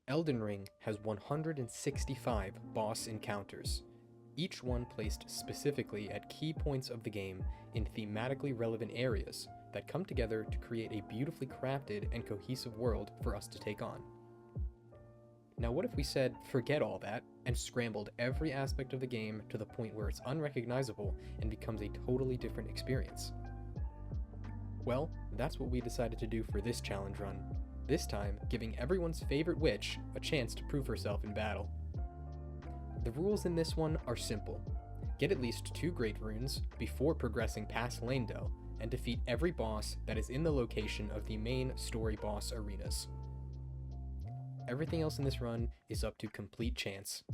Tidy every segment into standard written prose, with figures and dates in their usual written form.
Elden Ring has 165 boss encounters, each one placed specifically at key points of the game in thematically relevant areas that come together to create a beautifully crafted and cohesive world for us to take on. Now what if we said forget all that and scrambled every aspect of the game to the point where it's unrecognizable and becomes a totally different experience? Well, that's what we decided to do for this challenge run, this time giving everyone's favorite witch a chance to prove herself in battle. The rules in this one are simple. Get at least 2 great runes before progressing past Lanedell, and defeat every boss that is in the location of the main story boss arenas. Everything else in this run is up to complete chance.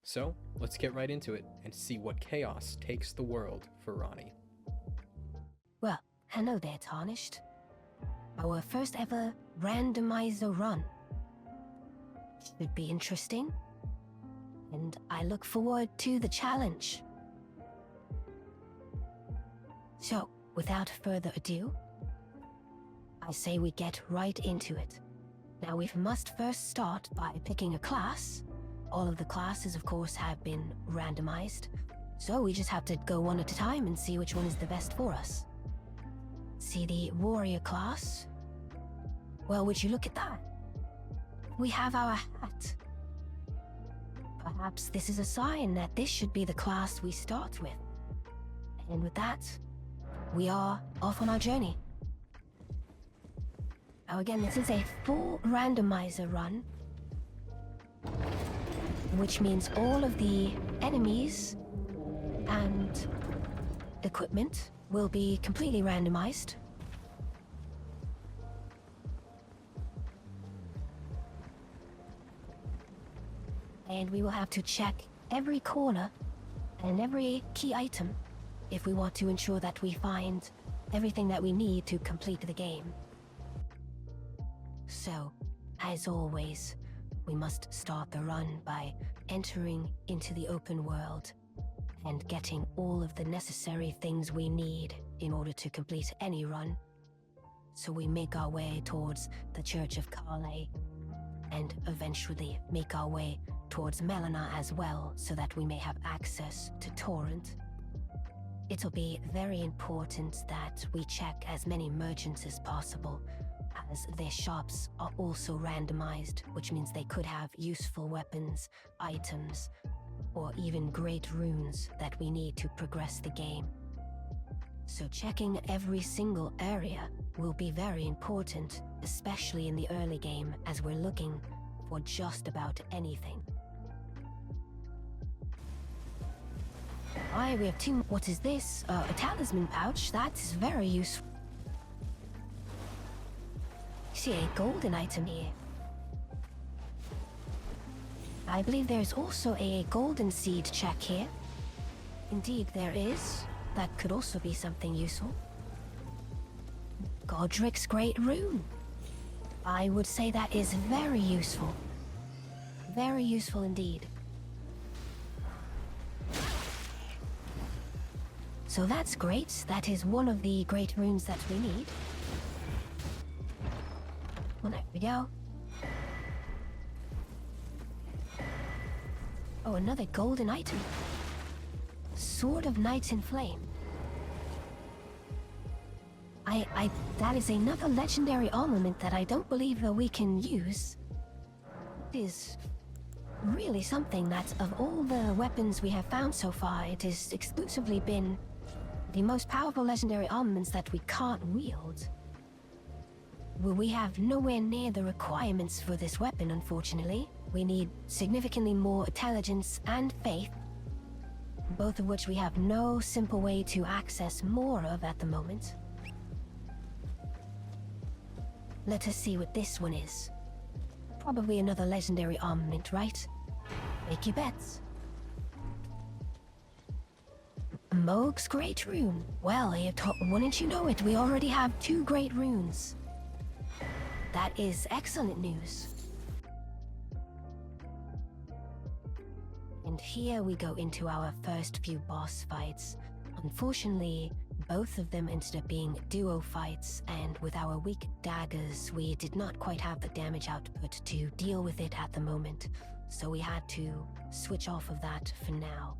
So, let's get right into it and see what chaos takes the world for RANNI. Well, hello there, Tarnished. Our first ever randomizer run. Should be interesting. And I look forward to the challenge. So, without further ado, I say we get right into it. Now we must first start by picking a class. All of the classes, of course, have been randomized. So we just have to go one at a time and see which one is the best for us. See the warrior class? Well, would you look at that? We have our hat. Perhaps this is a sign that this should be the class we start with. And with that, we are off on our journey. Now again, this is a full randomizer run, which means all of the enemies and equipment will be completely randomized. And we will have to check every corner and every key item if we want to ensure that we find everything that we need to complete the game. So, as always, we must start the run by entering into the open world and getting all of the necessary things we need in order to complete any run. So we make our way towards the Church of Caelid and eventually make our way towards Melina as well, so that we may have access to Torrent. It'll be very important that we check as many merchants as possible, as their shops are also randomized, which means they could have useful weapons, items, or even great runes that we need to progress the game. So checking every single area will be very important, especially in the early game, as we're looking for just about anything. Aye, we have 2. What is this? A talisman pouch. That is very useful. See a golden item here. I believe there's also a golden seed check here. Indeed, there is. That could also be something useful. Godric's Great Rune. I would say that is very useful. Very useful indeed. So that's great. That is one of the great runes that we need. Well, there we go. Oh, another golden item. Sword of Knight in Flame. That is another legendary armament that I don't believe that we can use. It is really something that, of all the weapons we have found so far, it has exclusively been the most powerful legendary armaments that we can't wield. Well, we have nowhere near the requirements for this weapon, unfortunately. We need significantly more intelligence and faith, both of which we have no simple way to access more of at the moment. Let us see what this one is. Probably another legendary armament, right? Make your bets. Mohg's Great Rune. Well, wouldn't you know it, we already have 2 great runes. That is excellent news. And here we go into our first few boss fights. Unfortunately, Both of them ended up being duo fights, and with our weak daggers, we did not quite have the damage output to deal with it at the moment, so we had to switch off of that for now.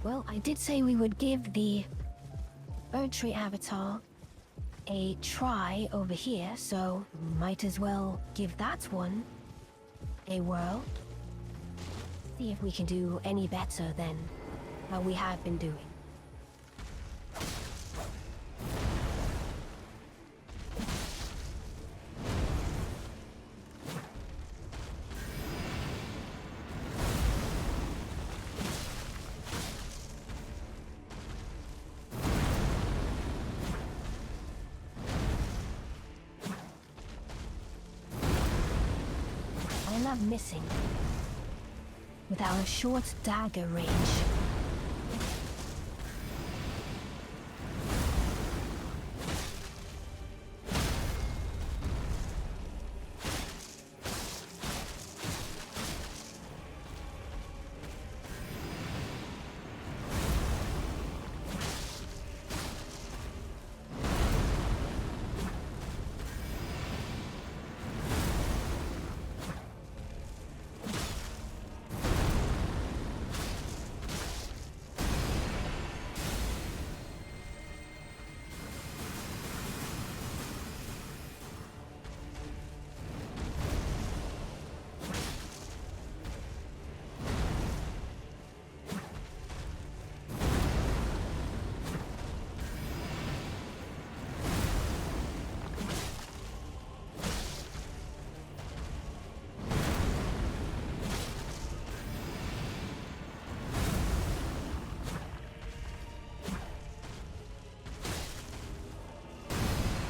Well, I did say we would give the Erdtree avatar a try over here, so might as well give that one a whirl. See if we can do any better than how we have been doing. I love missing with our short dagger range.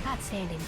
Outstanding.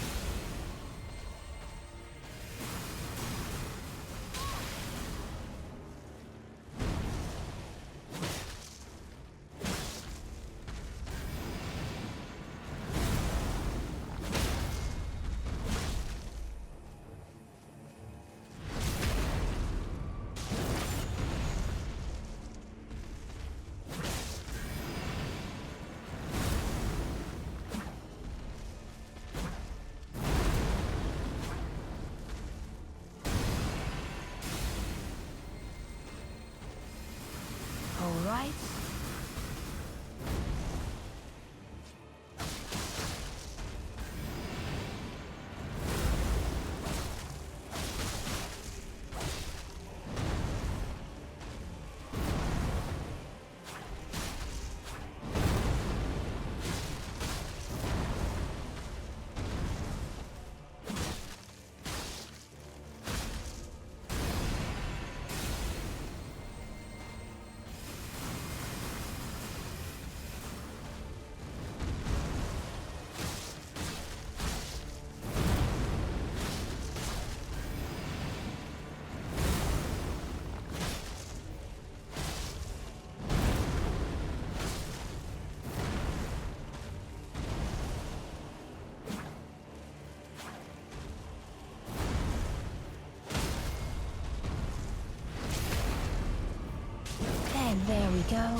All right. And there we go.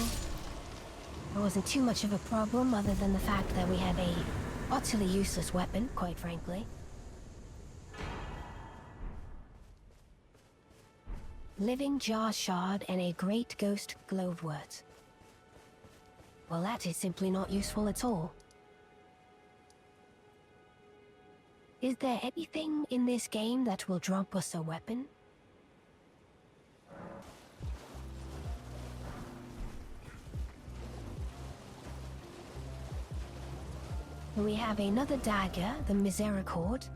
It wasn't too much of a problem other than the fact that we have a utterly useless weapon, quite frankly. Living Jar Shard and a Great Ghost Glowwort. Well, that is simply not useful at all. Is there anything in this game that will drop us a weapon? We have another dagger, the Misericord.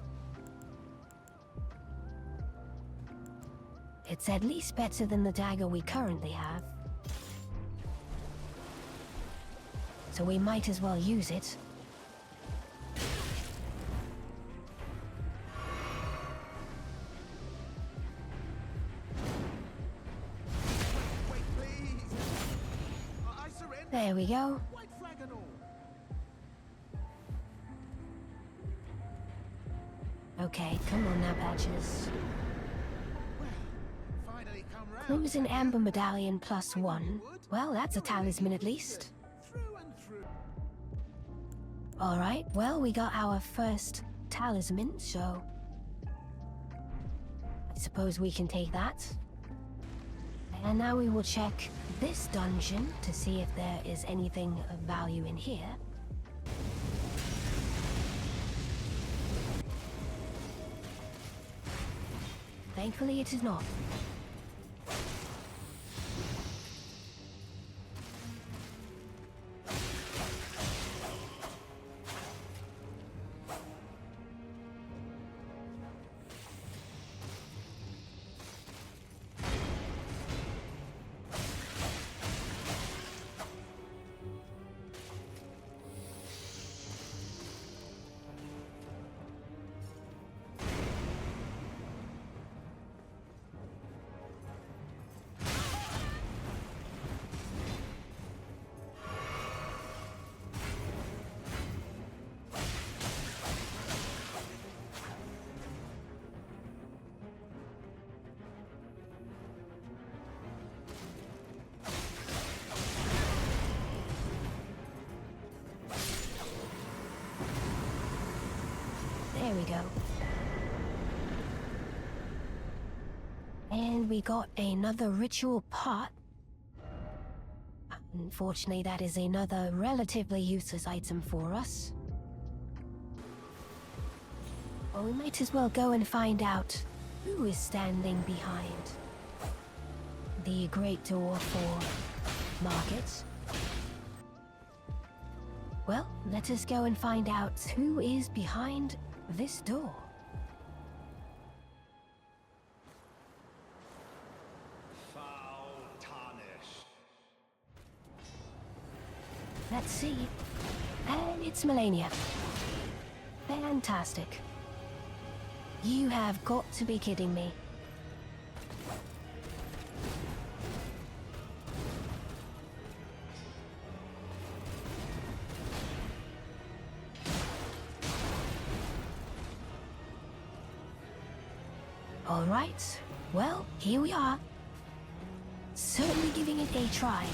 It's at least better than the dagger we currently have. So we might as well use it. Wait, please! I surrender! There we go. White flag and all! Okay, come on now, Patches. Finally come round. Crimson Amber Medallion +1. Well, that's a talisman at least. Through and through. Alright, well, we got our first talisman, so I suppose we can take that. And now we will check this dungeon to see if there is anything of value in here. Thankfully, it is not. There we go. And we got another ritual pot. Unfortunately, that is another relatively useless item for us. Well, we might as well go and find out who is standing behind the great door for markets. Well, let us go and find out who is behind this door. Foul tarnish. Let's see. And it's Melania. Fantastic. You have got to be kidding me. All right, well, here we are. Certainly giving it a try.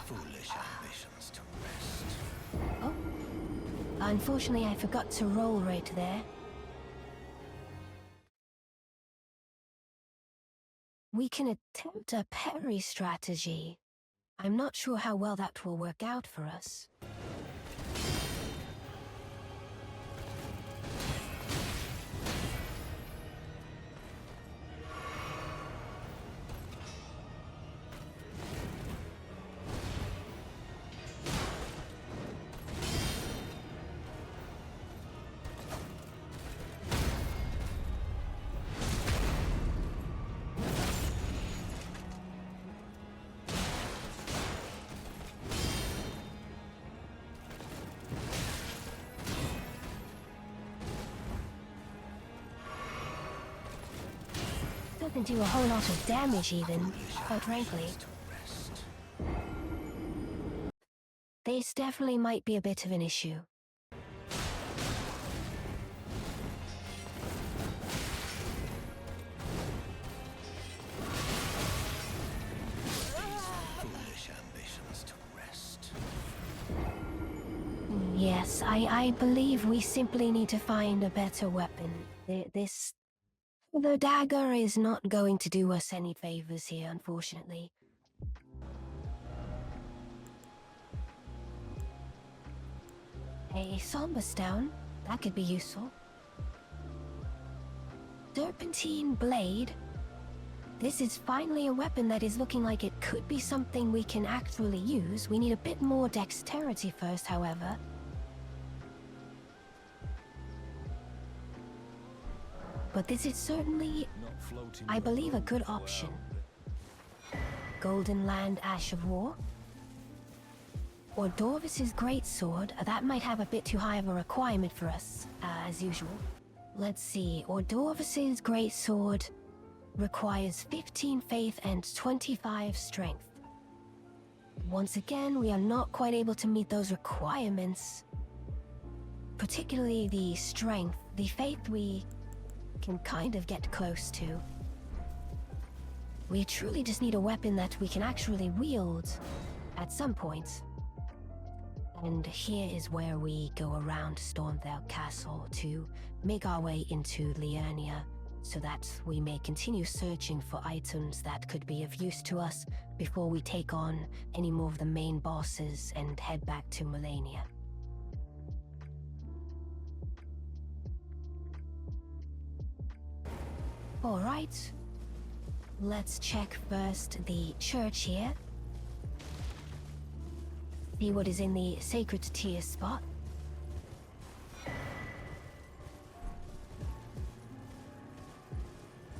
Foolish ambitions to rest. Oh, unfortunately, I forgot to roll right there. We can attempt a parry strategy. I'm not sure how well that will work out for us. Doesn't do a whole lot of damage even, quite frankly. This definitely might be a bit of an issue. Foolish ambitions to rest. Yes, I believe we simply need to find a better weapon. The dagger is not going to do us any favors here, unfortunately. A somber stone, that could be useful. Serpentine blade. This is finally a weapon that is looking like it could be something we can actually use. We need a bit more dexterity first, however. But this is certainly, I believe, a good option. Golden Land Ash of War. Ordorvis's greatsword, that might have a bit too high of a requirement for us, as usual. Let's see, Ordorvis's greatsword requires 15 faith and 25 strength. Once again, we are not quite able to meet those requirements. Particularly the strength. The faith we can kind of get close to. We truly just need a weapon that we can actually wield at some point. And here is where we go around Stormvale Castle to make our way into Liurnia, so that we may continue searching for items that could be of use to us before we take on any more of the main bosses and head back to Malenia. Alright, let's check first the church here. See what is in the sacred tier spot.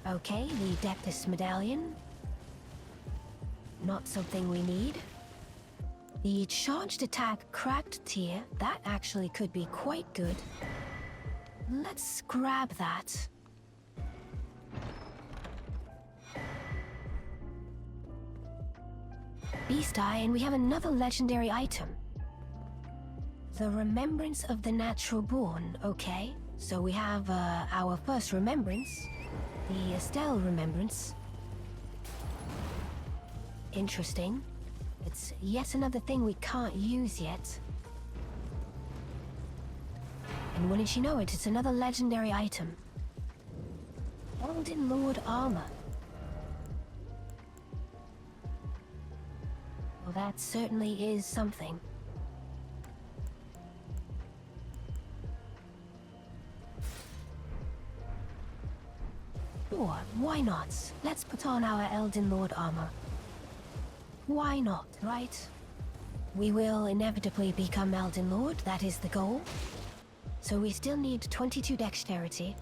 Okay, the Dectus medallion. Not something we need. The charged attack cracked tier, that actually could be quite good. Let's grab that. Beast Eye, and we have another legendary item. The Remembrance of the Natural Born, okay. So we have our first remembrance, the Estelle Remembrance. Interesting. It's yet another thing we can't use yet. And wouldn't you know it, it's another legendary item. Elden Lord armor. Well, that certainly is something. Sure, why not? Let's put on our Elden Lord armor. Why not, right? We will inevitably become Elden Lord, that is the goal. So we still need 22 dexterity,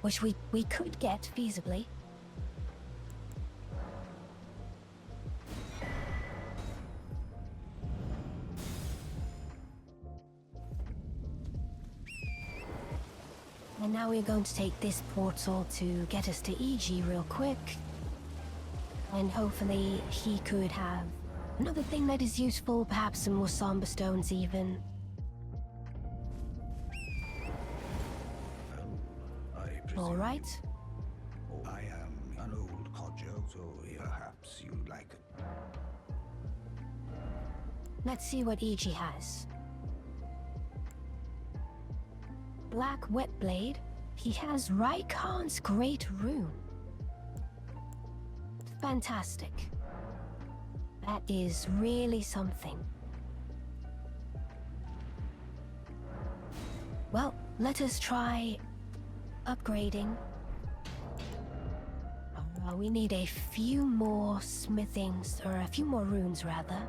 which we could get feasibly. And now we're going to take this portal to get us to EG real quick. And hopefully he could have another thing that is useful, perhaps some more somber stones even. Alright. I am an old codger, so perhaps you'd like it. Let's see what EG has. Black Wet Blade. He has Raikon's Great Rune. Fantastic. That is really something. Well, let us try upgrading. We need a few more smithings, or a few more runes rather.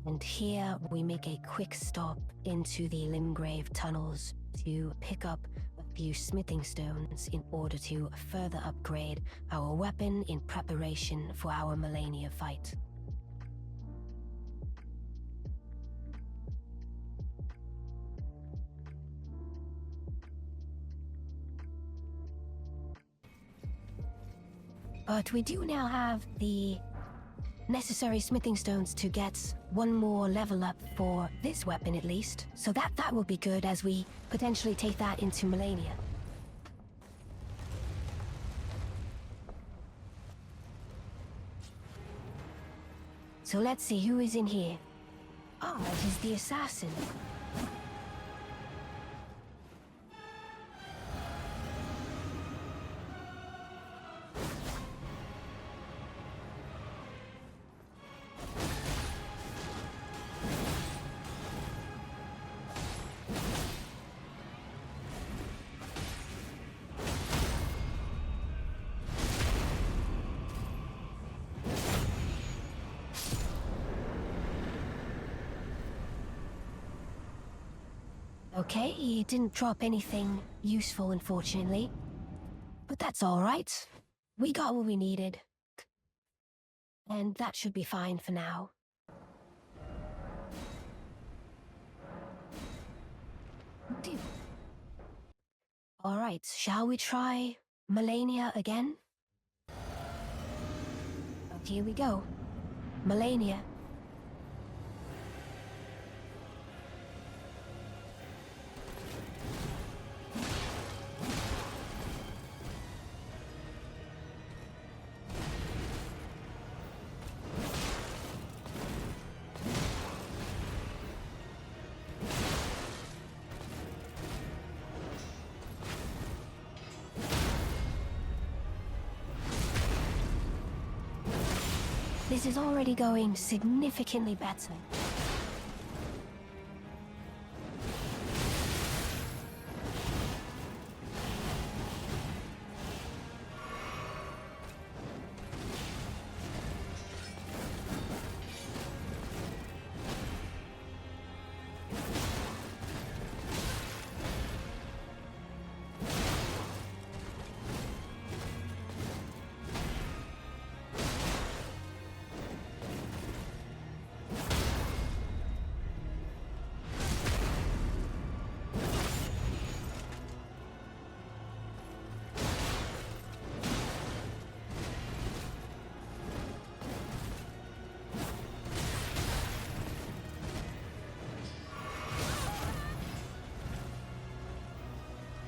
And here we make a quick stop into the Limgrave tunnels to pick up a few smithing stones in order to further upgrade our weapon in preparation for our Malenia fight. But we do now have the necessary smithing stones to get one more level up for this weapon at least. So that will be good as we potentially take that into Malenia. So let's see who is in here. Oh, it is the assassin. Okay, he didn't drop anything useful, unfortunately. But that's alright. We got what we needed. And that should be fine for now. Alright, shall we try Melania again? Here we go. Melania. This is already going significantly better.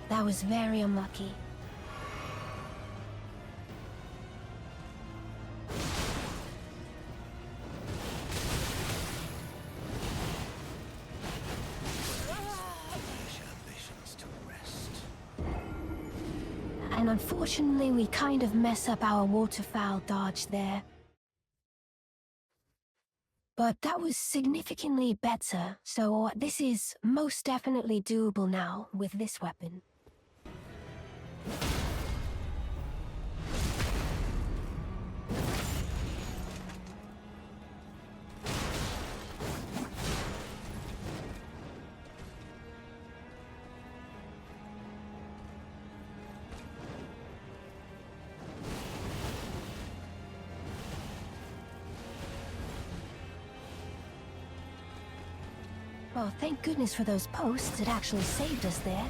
That was very unlucky. And unfortunately, we kind of mess up our waterfowl dodge there. But that was significantly better, so this is most definitely doable now with this weapon. Well, thank goodness for those posts. It actually saved us there.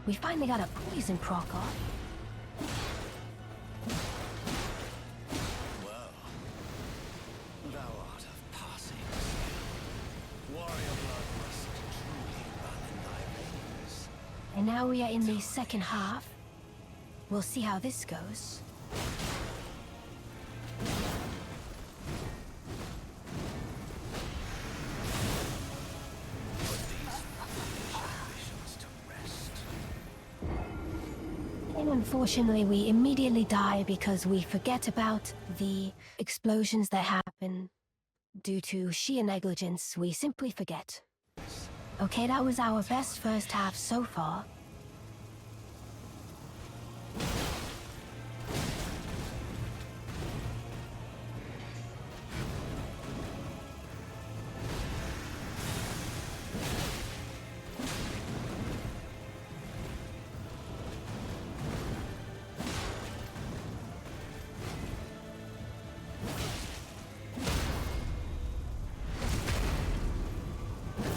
We finally got a poison proc off. Well, thou art of passing. Warrior blood must truly run in thy veins. And now we are in the second half. We'll see how this goes. And unfortunately, we immediately die because we forget about the explosions that happen due to sheer negligence. We simply forget. Okay, that was our best first half so far.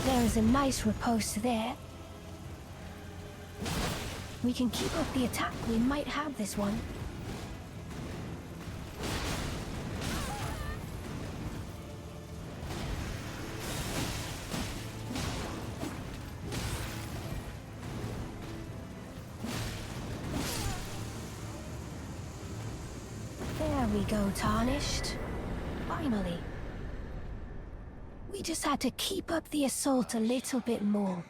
There is a nice riposte there. We can keep up the attack. We might have this one. There we go, Tarnished. Finally. We just had to keep up the assault a little bit more.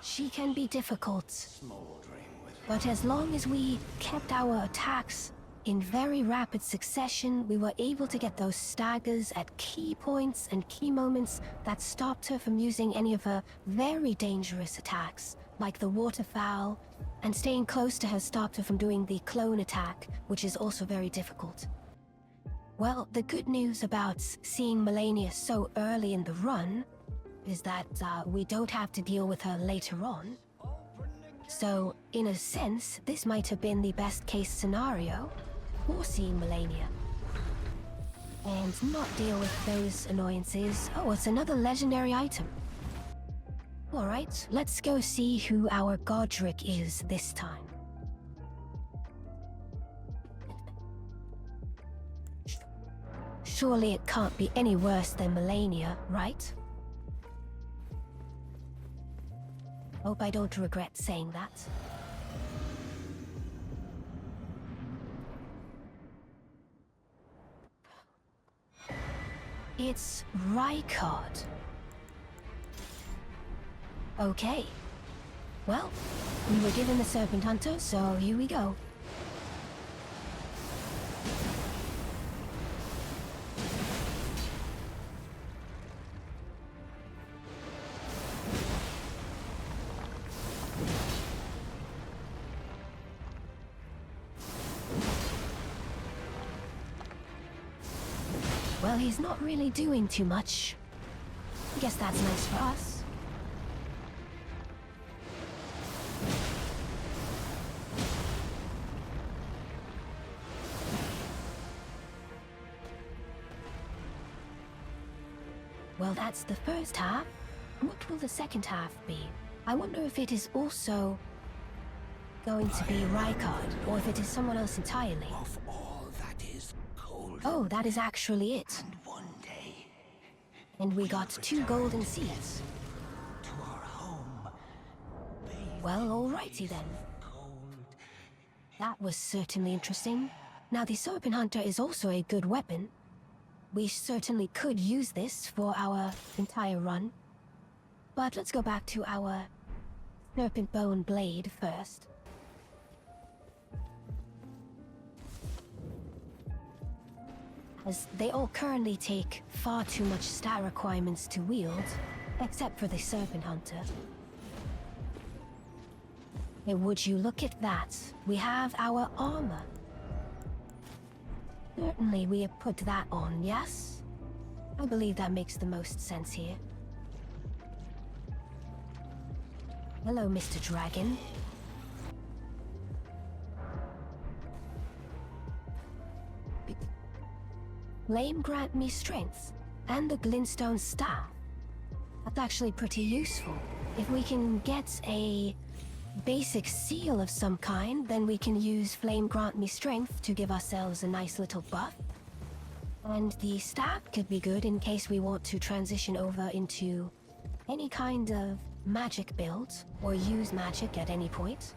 She can be difficult, but as long as we kept our attacks in very rapid succession, we were able to get those staggers at key points and key moments that stopped her from using any of her very dangerous attacks, like the waterfowl, and staying close to her stopped her from doing the clone attack, which is also very difficult. Well, the good news about seeing Melania so early in the run is that we don't have to deal with her later on. So, in a sense, this might have been the best case scenario for seeing Melania. And not deal with those annoyances. Oh, it's another legendary item. Alright, let's go see who our Godric is this time. Surely it can't be any worse than Melania, right? Hope I don't regret saying that. It's Rykard. Okay. Well, we were given the Serpent Hunter, so here we go. Well, he's not really doing too much. I guess that's nice for us. Well, that's the first half. What will the second half be? I wonder if it is also going to be Rykard, or if it is someone else entirely. Of all that is golden. Oh, that is actually it. And one day, And we got 2 golden seeds. to our home, Well, alrighty then. cold. That was certainly interesting. Now, the Serpent Hunter is also a good weapon. We certainly could use this for our entire run. But let's go back to our Serpent Bone Blade first. As they all currently take far too much stat requirements to wield, except for the Serpent Hunter. Hey, would you look at that? We have our armor. Certainly we have put that on, yes? I believe that makes the most sense here. Hello, Mr. Dragon. Flame grant me strength, and the glintstone staff. That's actually pretty useful. If we can get a basic seal of some kind, then we can use Flame Grant Me Strength to give ourselves a nice little buff. And the staff could be good in case we want to transition over into any kind of magic build, or use magic at any point.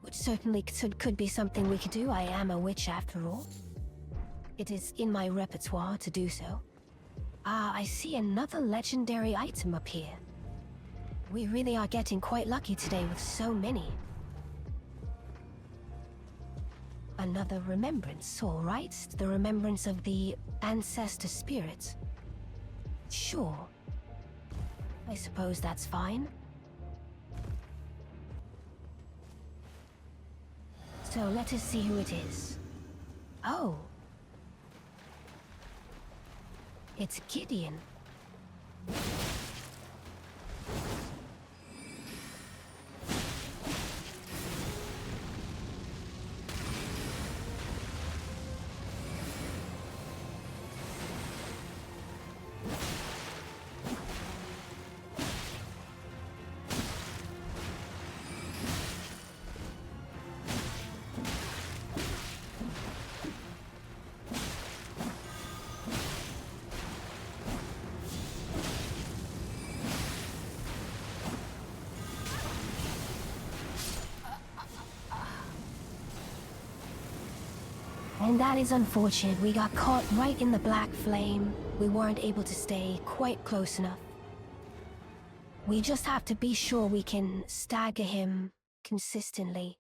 Which certainly could be something we could do. I am a witch after all. It is in my repertoire to do so. Ah, I see another legendary item up here. We really are getting quite lucky today with so many. Another remembrance, all right? The remembrance of the ancestor spirit. Sure. I suppose that's fine. So let us see who it is. Oh. It's Gideon. And that is unfortunate. We got caught right in the black flame. We weren't able to stay quite close enough. We just have to be sure we can stagger him consistently.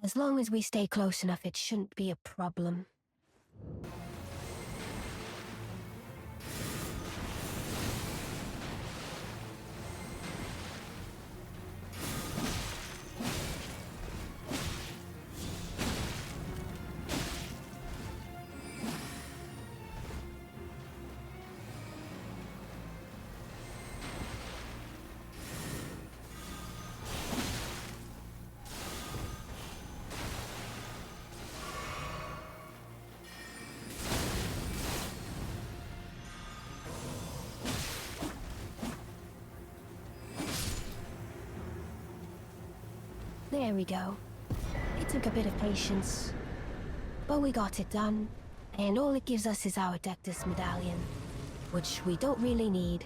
As long as we stay close enough, it shouldn't be a problem. There we go. It took a bit of patience, but we got it done. And all it gives us is our Dectus medallion, which we don't really need.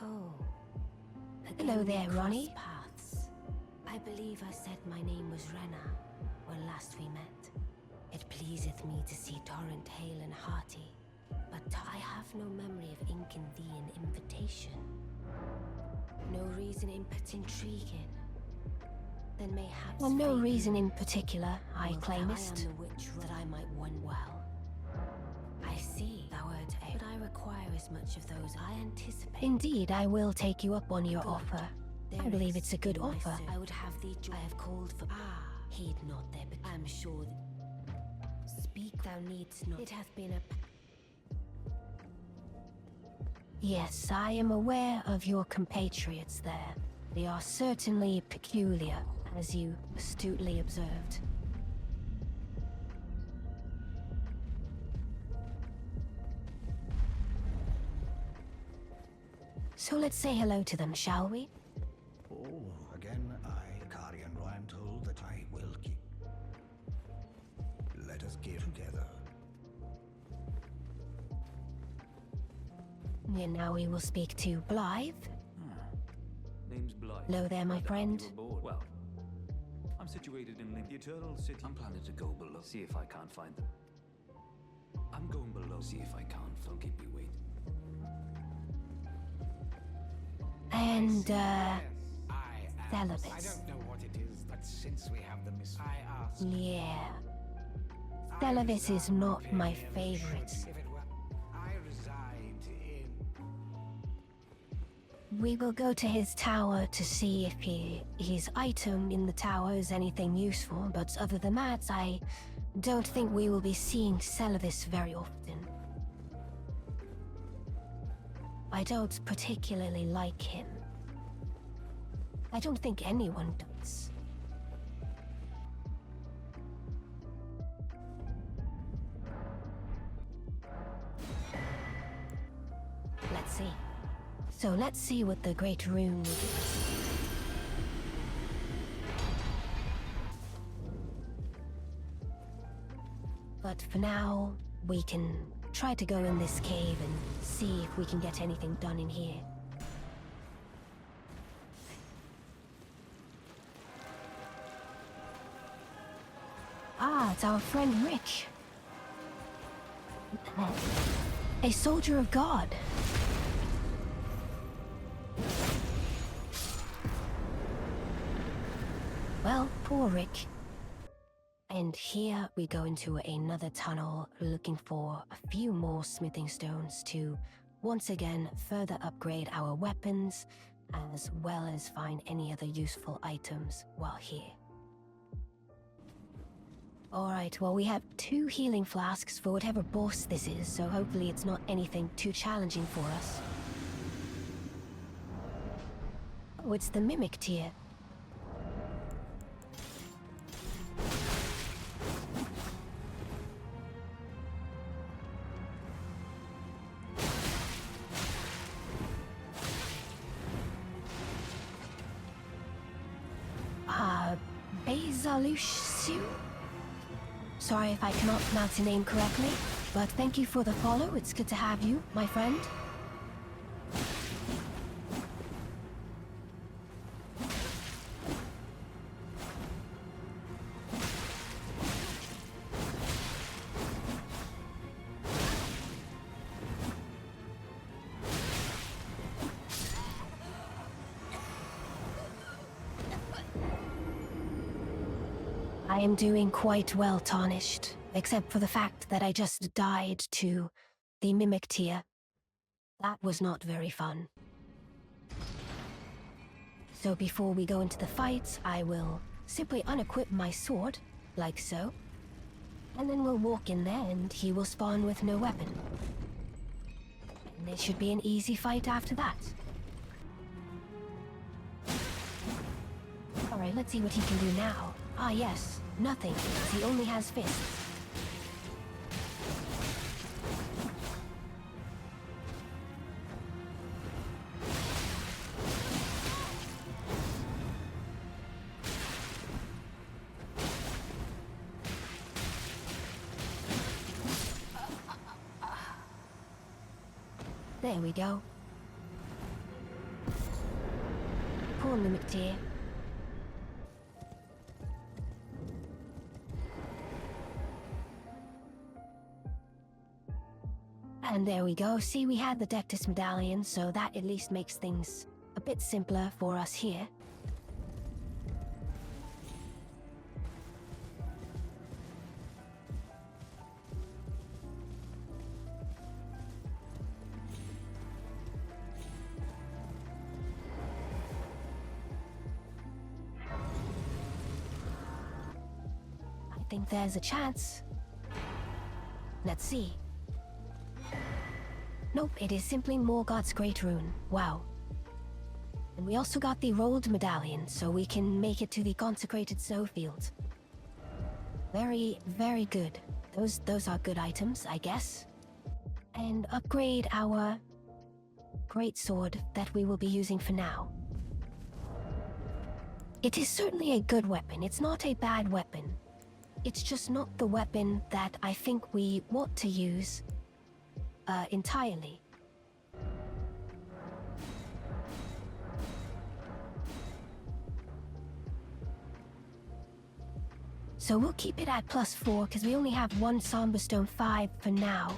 Oh. Hello there, Ronnie. Paths. I believe I said my name was Renna when last we met. It pleaseth me to see Torrent hale and hearty, but I have no memory of inking thee an invitation. No reason in intriguing. Then mayhaps no reason in particular, I claimest. I am the witch that I might won well. I see, thou art a, but I require as much of those I anticipate. Indeed, I will take you up on your offer. I believe it's a good offer. I would have thee join. I have called for. Heed not there, but I'm sure that. Speak, thou needst not. It hath been a. Yes, I am aware of your compatriots there. They are certainly peculiar, as you astutely observed. So let's say hello to them, shall we? Oh, again, Carian Ryan told that I will keep. Let us get together. And now we will speak to Blythe. Name's Blythe. Hello there, my friend. Well, I'm situated in the Eternal City. I'm planning to go below, see if I can't find them. I'm going below, see if I can't. Don't keep me waiting. And, I Celibate. don't know what it is, but since we have the I asked. Yeah. Celibate is not my favorite. I reside in. We will go to his tower to see if his item in the tower is anything useful, but other than that, I don't think we will be seeing Celivis very often. I don't particularly like him. I don't think anyone does. Let's see. So let's see what the Great Rune will give us. But for now, we can try to go in this cave and see if we can get anything done in here. Ah, it's our friend Rich. A soldier of God. Well, poor Rick. And here we go into another tunnel, looking for a few more smithing stones to once again further upgrade our weapons, as well as find any other useful items while here. Alright, well we have 2 healing flasks for whatever boss this is, so hopefully it's not anything too challenging for us. Oh, it's the Mimic tier. Bazalushu? Sorry if I cannot pronounce your name correctly, but thank you for the follow. It's good to have you, my friend. I am doing quite well, Tarnished, except for the fact that I just died to the Mimic tier. That was not very fun. So before we go into the fight, I will simply unequip my sword, like so. And then we'll walk in there and he will spawn with no weapon. And it should be an easy fight after that. Alright, let's see what he can do now. Ah yes, nothing, because he only has fists. There we go. Poor Limictier. And there we go. See, we had the Dectus Medallion, so that at least makes things a bit simpler for us here. I think there's a chance. Let's see. Nope, it is simply Morgoth's Great Rune. Wow. And we also got the rolled medallion, so we can make it to the consecrated snowfield. Very, very good. Those are good items, I guess. And upgrade our greatsword that we will be using for now. It is certainly a good weapon. It's not a bad weapon. It's just not the weapon that I think we want to use entirely. So we'll keep it at +4 because we only have one Somberstone 5 for now.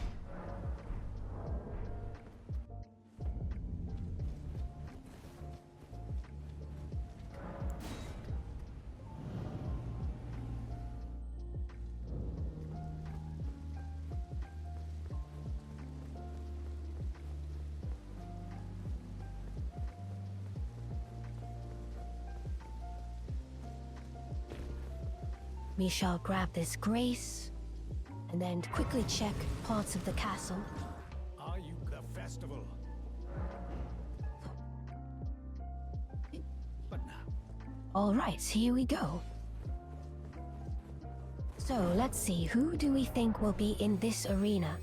We shall grab this grace, and then quickly check parts of the castle. Are you the festival? But now. Alright, here we go. So, let's see, who do we think will be in this arena?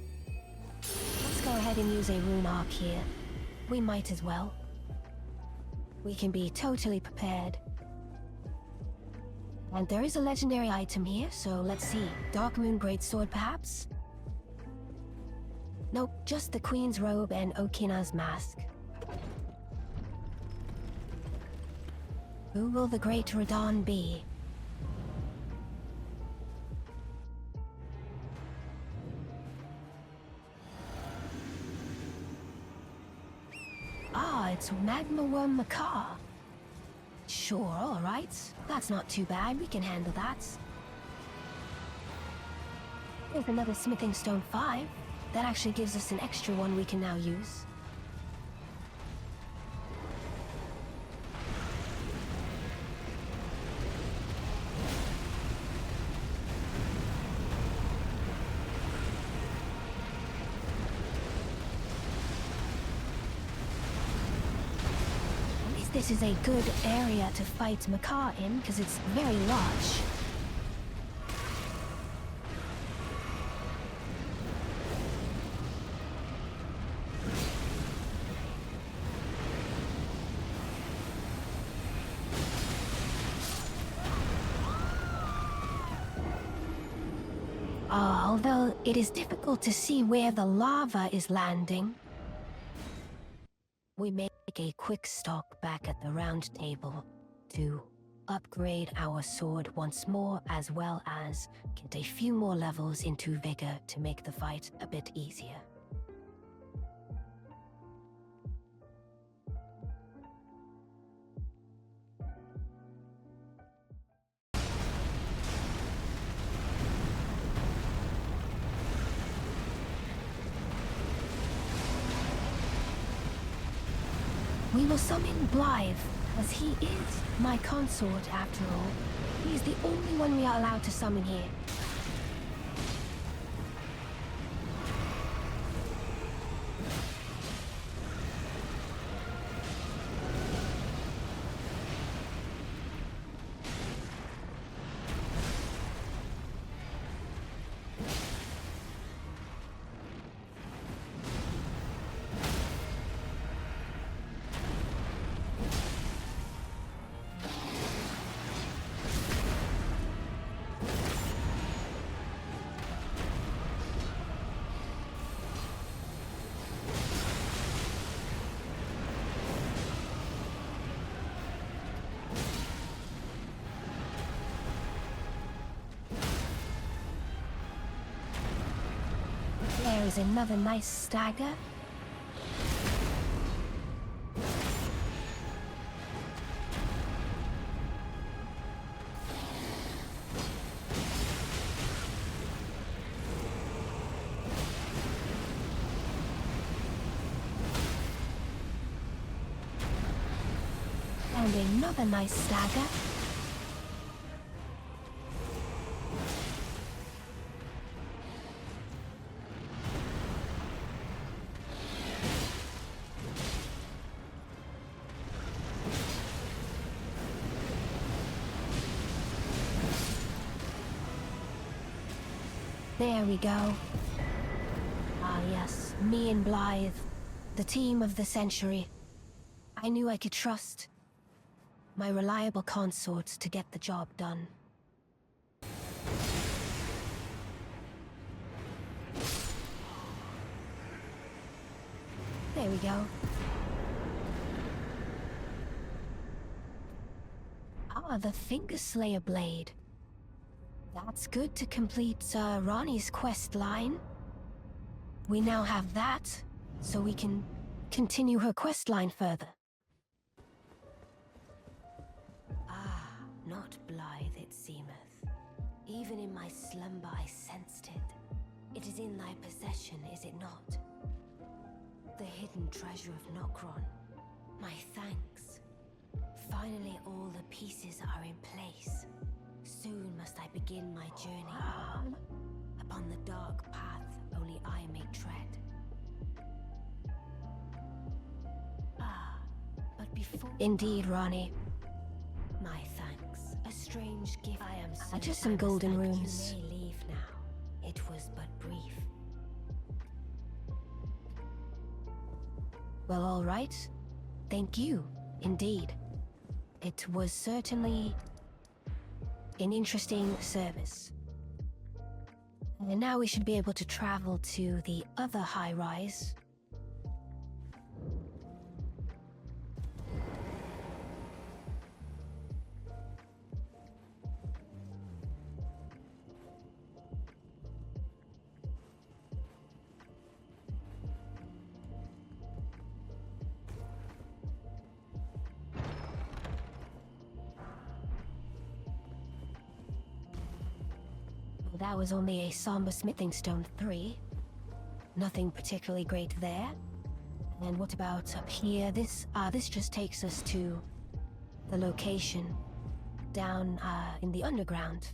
Let's go ahead and use a rune arc here. We might as well. We can be totally prepared. And there is a legendary item here, so let's see. Dark Moon Greatsword, perhaps? Nope, just the Queen's Robe and Okina's Mask. Who will the Great Radon be? Ah, it's Magma Worm Macaw. Sure, alright. That's not too bad, we can handle that. There's another Smithing Stone 5. That actually gives us an extra one we can now use. This is a good area to fight Macaw in, because it's very large. Although it is difficult to see where the lava is landing, we make a quick stop back at the round table to upgrade our sword once more, as well as get a few more levels into vigor to make the fight a bit easier. We will summon Blythe, as he is my consort after all. He is the only one we are allowed to summon here. is another nice stagger. And another nice stagger. There we go. Ah yes, me and Blythe. The team of the century. I knew I could trust my reliable consorts to get the job done. There we go. Ah, the Fingerslayer blade. That's good to complete Ranni's quest line. We now have that, so we can continue her quest line further. Ah, not Blythe, it seemeth. Even in my slumber I sensed it. It is in thy possession, is it not? The hidden treasure of Nokron. My thanks. Finally all the pieces are in place. Soon must I begin my journey upon the dark path only I may tread. Ah, but before... Indeed, Ranni. My thanks. A strange gift. I am just some golden runes. You may leave now. It was but brief. Well, all right. Thank you, indeed. It was certainly an interesting service. And now we should be able to travel to the other high-rise. That was only a somber smithing stone 3. Nothing particularly great there. And what about up here? This just takes us to the location down in the underground.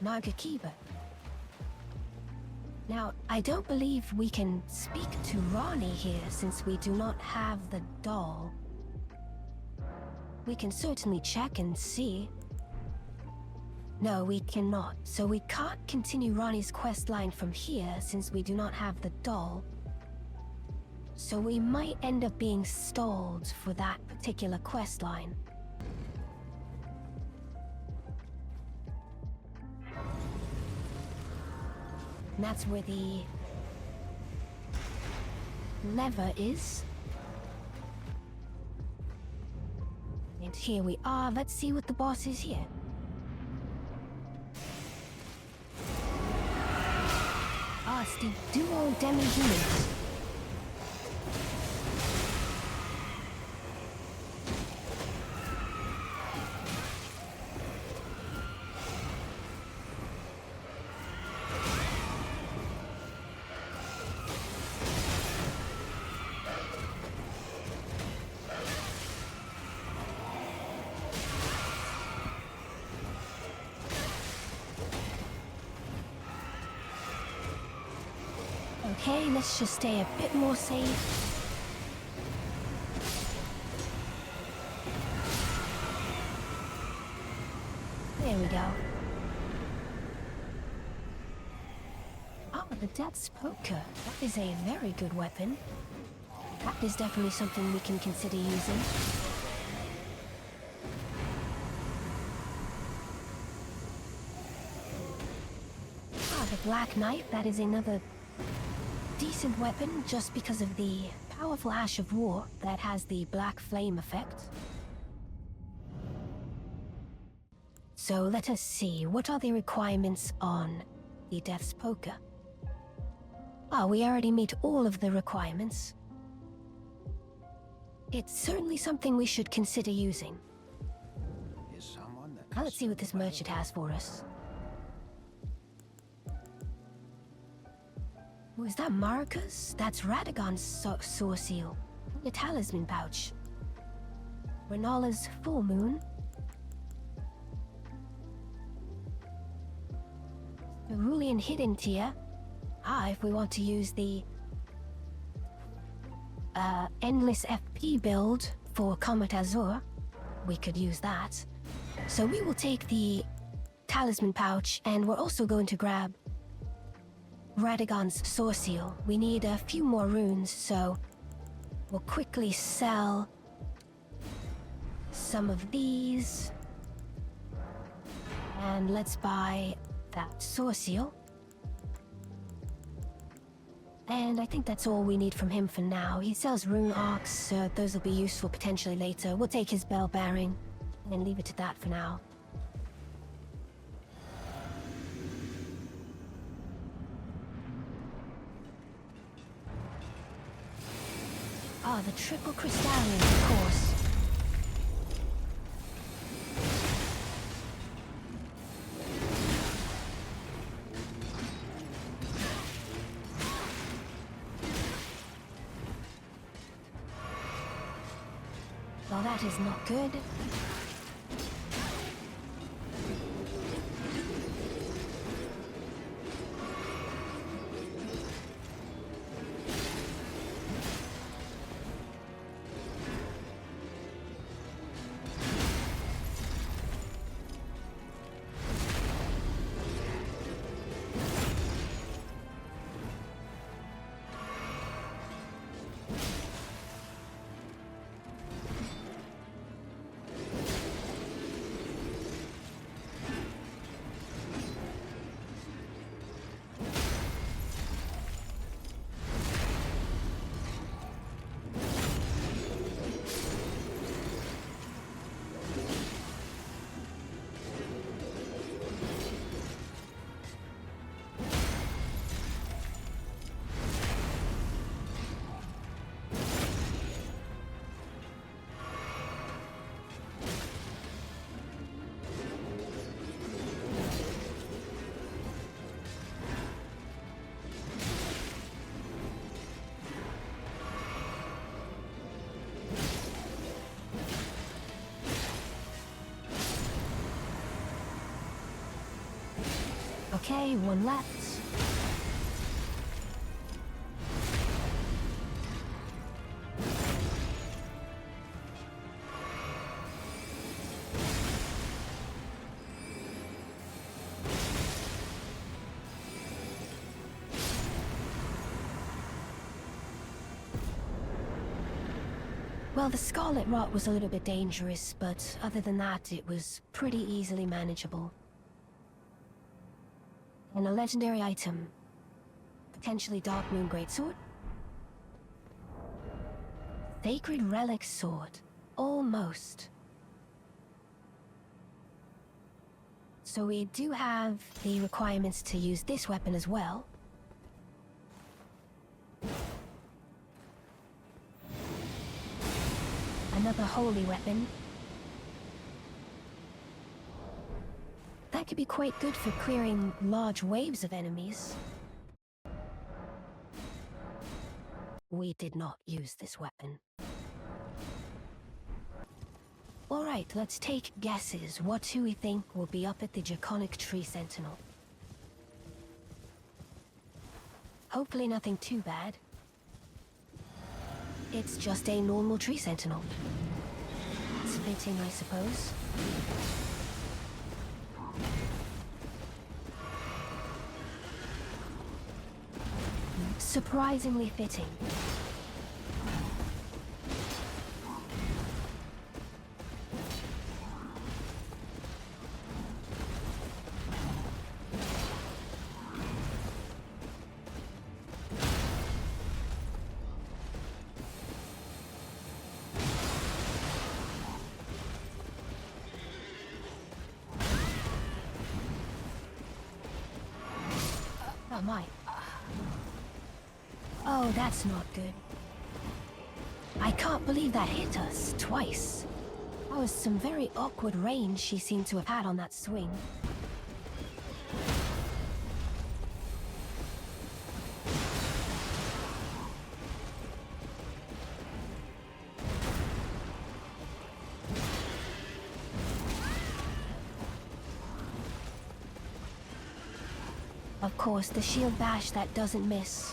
Margakiba. Now, I don't believe we can speak to Ranni here since we do not have the doll. We can certainly check and see. No, we cannot. So we can't continue Ranni's quest line from here since we do not have the doll. So we might end up being stalled for that particular quest line. And that's where the lever is. And here we are. Let's see what the boss is here. It's the duo demi-humans. Okay, let's just stay a bit more safe. There we go. Oh, the Death's Poker. That is a very good weapon. That is definitely something we can consider using. have a black knife that is another decent weapon just because of the powerful Ash of War that has the black flame effect. So let us see, what are the requirements on the Death's Poker? Ah, we already meet all of the requirements. It's certainly something we should consider using. Is someone that Now let's see what this merchant has for us. Oh, is that Marcus? That's Radagon's sword seal. A talisman pouch. Renala's full moon. Cerulean hidden tier. Ah, if we want to use the endless FP build for Comet Azur, we could use that. So we will take the talisman pouch, and we're also going to grab Radagon's sword seal. We need a few more runes, so we'll quickly sell some of these. And let's buy that sword seal. And I think that's all we need from him for now. He sells rune arcs, so those will be useful potentially later. We'll take his bell bearing and leave it to that for now. Ah, the triple crystallion, of course. Well, that is not good. Okay, one left. Well, the Scarlet Rot was a little bit dangerous, but other than that, it was pretty easily manageable. And a legendary item. Potentially Dark Moon Greatsword? Sacred Relic Sword. Almost. So we do have the requirements to use this weapon as well. Another holy weapon. That could be quite good for clearing large waves of enemies. We did not use this weapon. Alright, let's take guesses. What do we think will be up at the Draconic Tree Sentinel? Hopefully nothing too bad. It's just a normal Tree Sentinel. It's fitting, I suppose. Surprisingly fitting. Oh my. Oh, that's not good. I can't believe that hit us twice. That was some very awkward range she seemed to have had on that swing. Of course, the shield bash that doesn't miss.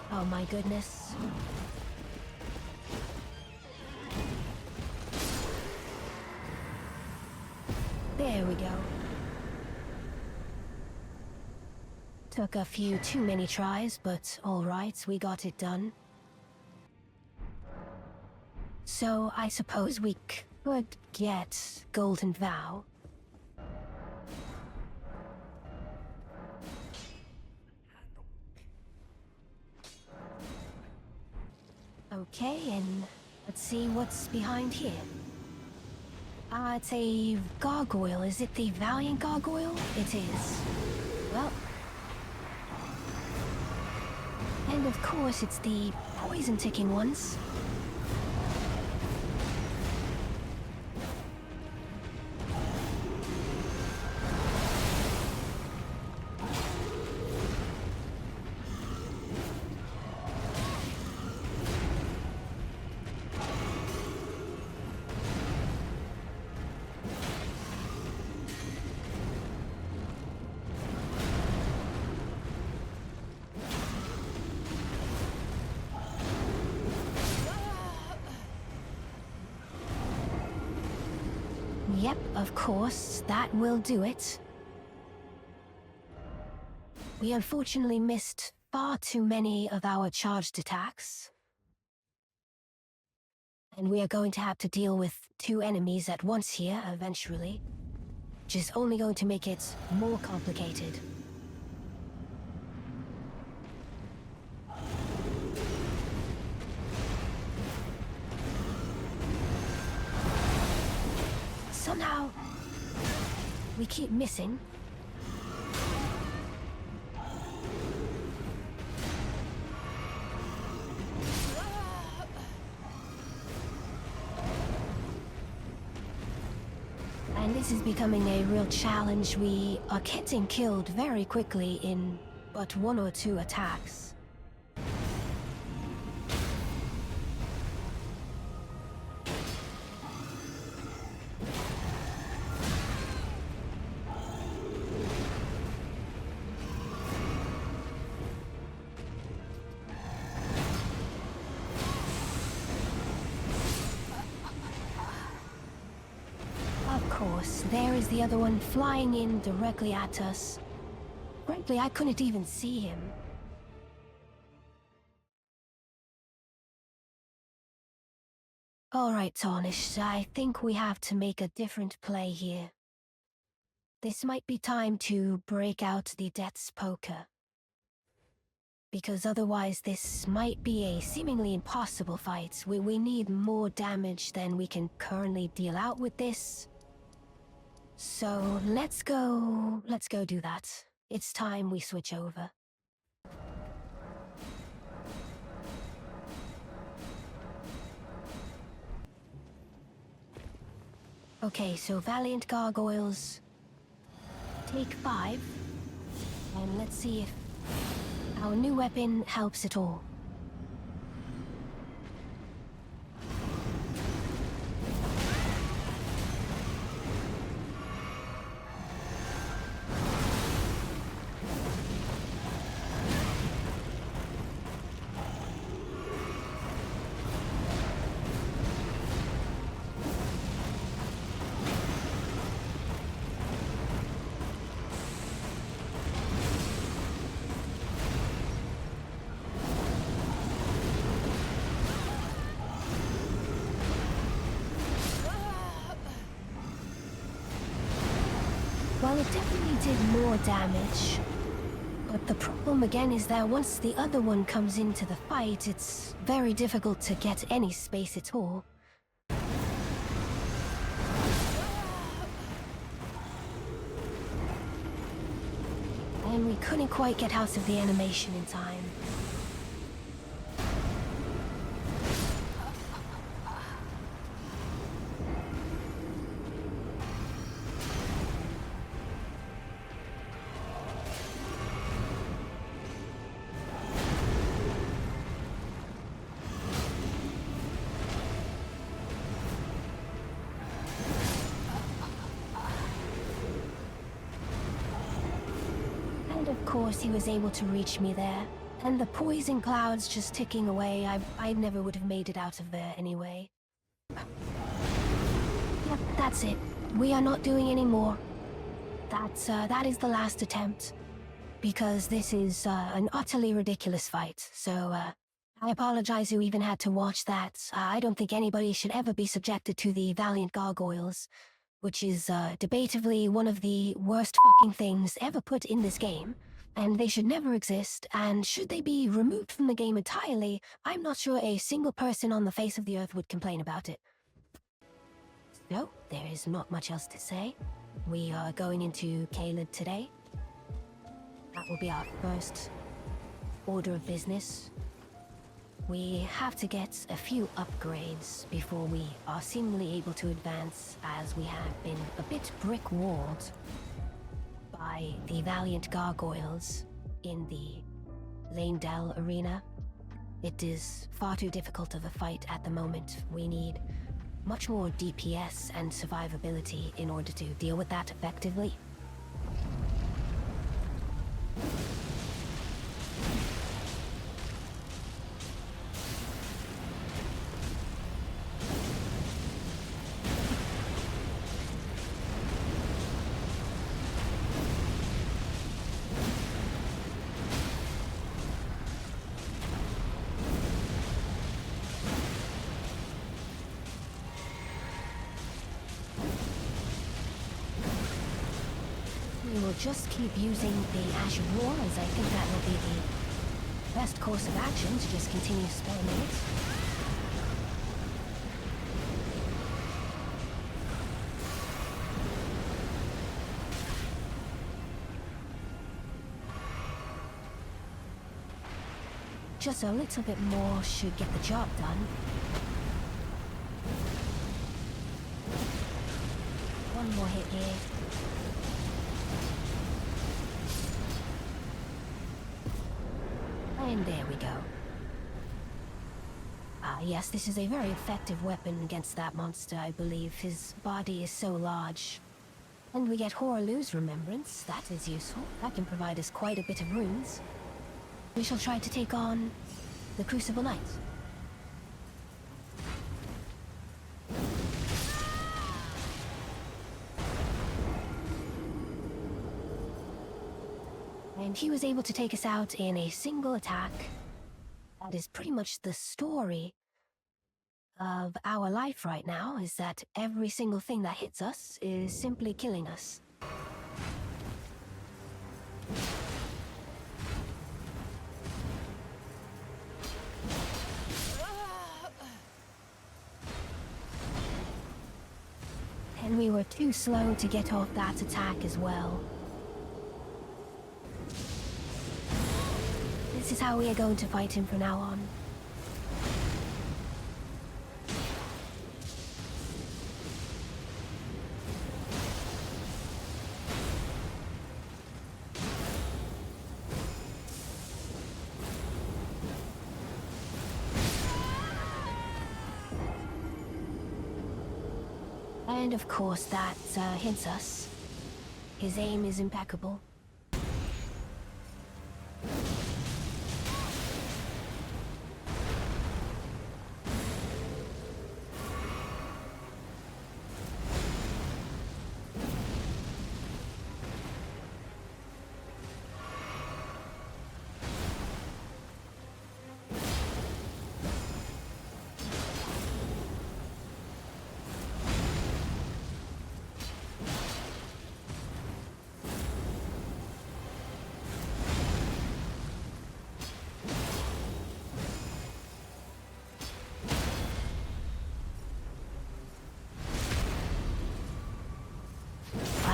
Oh my goodness. There we go. Took a few too many tries, but alright, we got it done. So I suppose we could get Golden Vow. Okay, and let's see what's behind here. It's a gargoyle. Is it the Valiant Gargoyle? It is. Well. And of course it's the poison-ticking ones. Yep, of course, that will do it. We unfortunately missed far too many of our charged attacks. And we are going to have to deal with 2 enemies at once here, eventually. Which is only going to make it more complicated. Somehow, we keep missing. And this is becoming a real challenge. We are getting killed very quickly in but 1 or 2 attacks. Of course, there is the other one flying in directly at us. Frankly, I couldn't even see him. Alright, Tarnished, I think we have to make a different play here. This might be time to break out the Death's Poker. Because otherwise this might be a seemingly impossible fight. We need more damage than we can currently deal out with this. So let's go do that. It's time we switch over. Okay, so Valiant Gargoyles, take 5, and let's see if our new weapon helps at all. definitely did more damage. But the problem again is that once the other one comes into the fight, it's very difficult to get any space at all. And we couldn't quite get out of the animation in time. Of course, he was able to reach me there. And the poison clouds just ticking away, I never would have made it out of there anyway. Yep, that's it. We are not doing any more. That is the last attempt. Because this is an utterly ridiculous fight, so I apologize who even had to watch that. I don't think anybody should ever be subjected to the Valiant Gargoyles, which is debatably one of the worst fucking things ever put in this game, and they should never exist, and should they be removed from the game entirely, I'm not sure a single person on the face of the earth would complain about it. So, there is not much else to say. We are going into Caelid today. That will be our first order of business. We have to get a few upgrades before we are seemingly able to advance, as we have been a bit brick-walled by the Valiant Gargoyles in the Lanedell arena. It is far too difficult of a fight at the moment. We need much more DPS and survivability in order to deal with that effectively. We will just keep using the Ash of War, as I think that will be the best course of action, to just continue spamming it. Just a little bit more should get the job done. One more hit here. And there we go. Yes, this is a very effective weapon against that monster, I believe. His body is so large. And we get Horalu's Remembrance. That is useful. That can provide us quite a bit of runes. We shall try to take on the Crucible Knights. And he was able to take us out in a single attack. That is pretty much the story of our life right now, is that every single thing that hits us is simply killing us. And we were too slow to get off that attack as well. This is how we are going to fight him from now on. And of course that hits us. His aim is impeccable.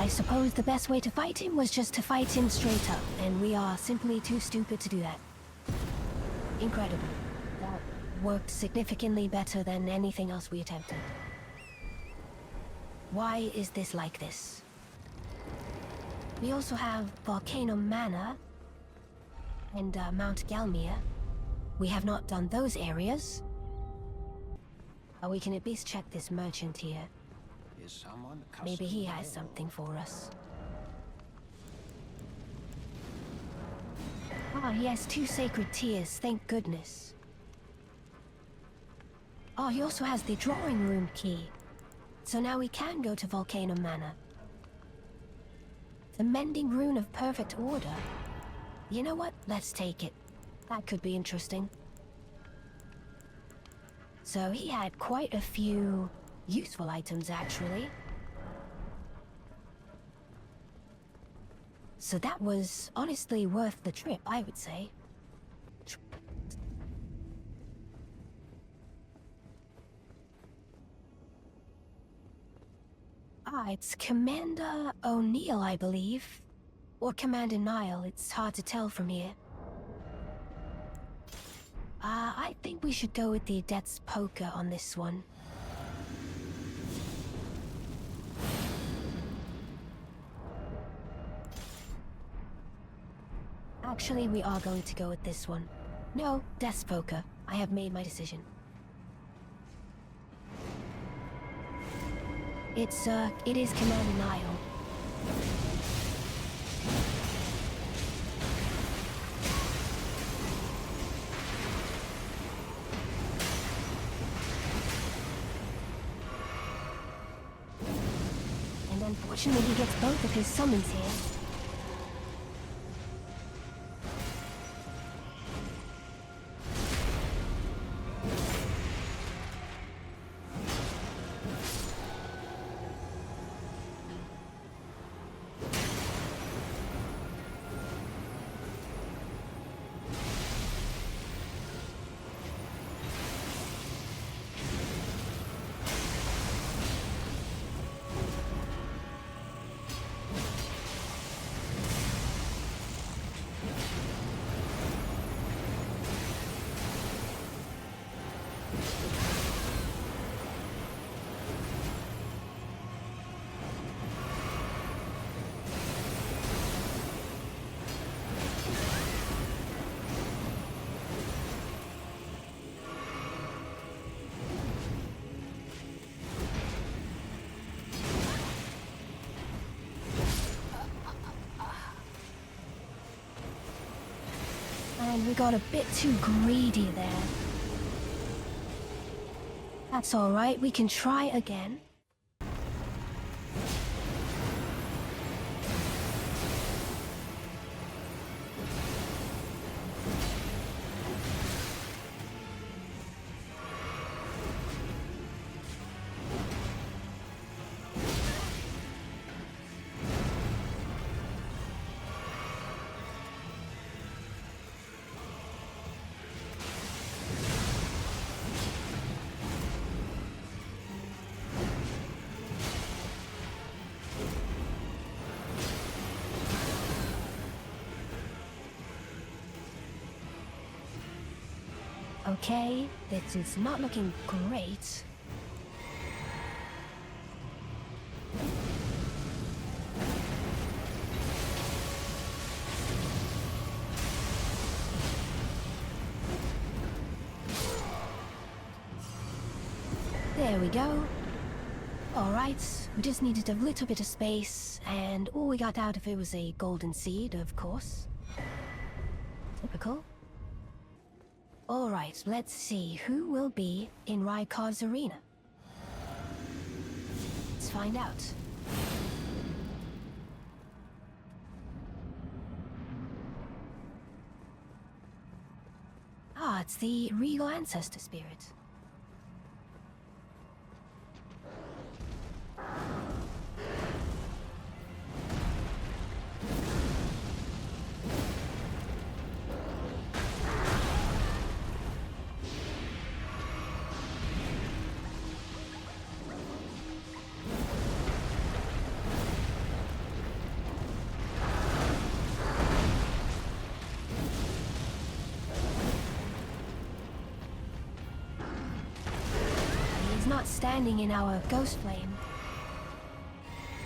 I suppose the best way to fight him was just to fight him straight up, and we are simply too stupid to do that. Incredible. That worked significantly better than anything else we attempted. Why is this like this? We also have Volcano Manor and Mount Galmir. We have not done those areas. We can at least check this merchant here. Is someone Maybe he custom has something for us. Ah, he has 2 sacred tears, thank goodness. Oh, he also has the drawing room key. So now we can go to Volcano Manor. The Mending Rune of Perfect Order. You know what? Let's take it. That could be interesting. So he had quite a few useful items, actually. So that was honestly worth the trip, I would say. Ah, it's Commander O'Neill, I believe. Or Commander Niall, it's hard to tell from here. I think we should go with the Death's Poker on this one. Actually, we are going to go with this one. No, Death's Poker. I have made my decision. It is Commander Niall. And unfortunately, he gets both of his summons here. And we got a bit too greedy there. That's alright, we can try again. Okay, this is not looking great. There we go. Alright, we just needed a little bit of space, and all we got out of it was a golden seed, of course. Typical. Alright, let's see who will be in Rykar's arena. Let's find out. Ah, it's the Regal Ancestor Spirit. not standing in our ghost flame.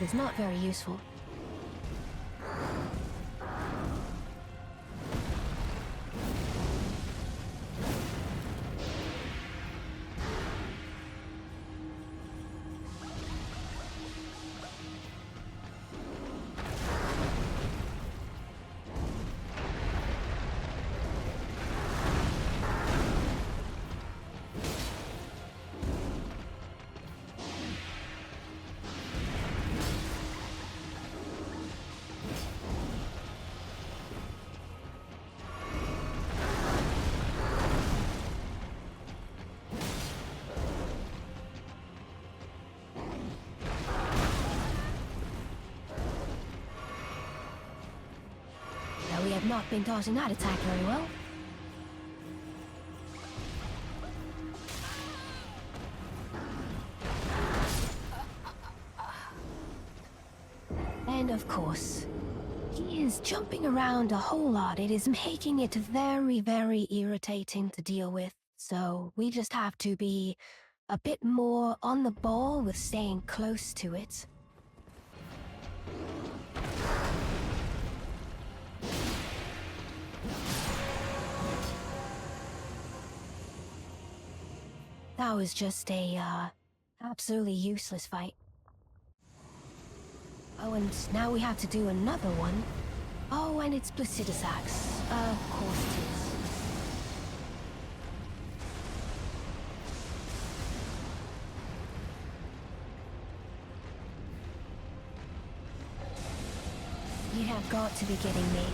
It is not very useful. We have not been dodging that attack very well. And of course, he is jumping around a whole lot. It is making it very, very irritating to deal with. So we just have to be a bit more on the ball with staying close to it. That was just a, absolutely useless fight. Oh, and now we have to do another one. Oh, and it's Placidus Axe. Of course it is. You have got to be kidding me.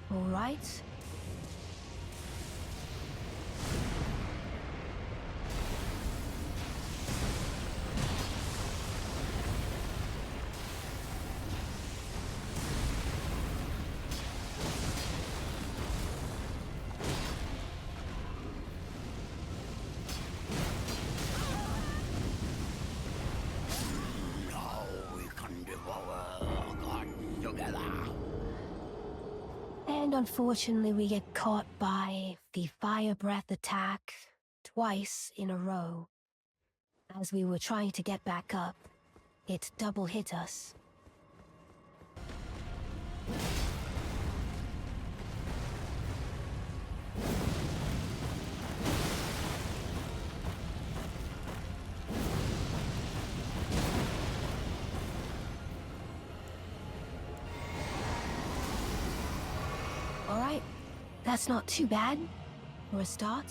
All right. Now we can devour God together. And unfortunately, we get caught by the fire breath attack twice in a row. As we were trying to get back up, it double hit us. All right, that's not too bad for a start.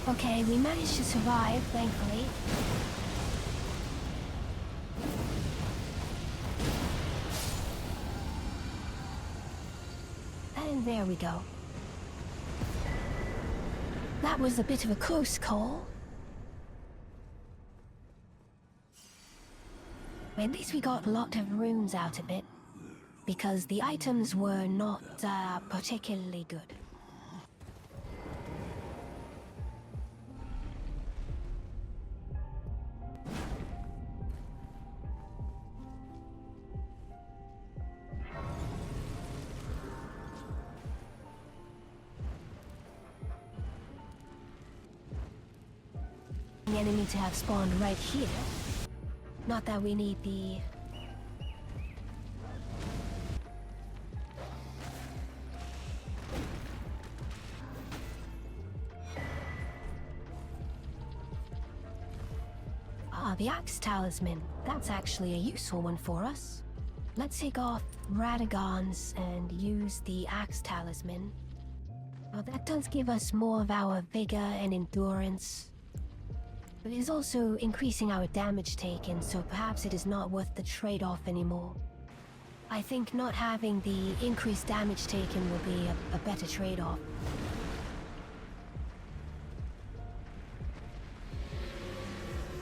Okay, we managed to survive, thankfully. And there we go. That was a bit of a close call. At least we got a lot of runes out of it, because the items were not particularly good. The enemy to have spawned right here. Not that we need the... the Axe Talisman. That's actually a useful one for us. Let's take off Radagons and use the Axe Talisman. Well, that does give us more of our vigor and endurance. But it is also increasing our damage taken, so perhaps it is not worth the trade-off anymore. I think not having the increased damage taken will be a better trade-off.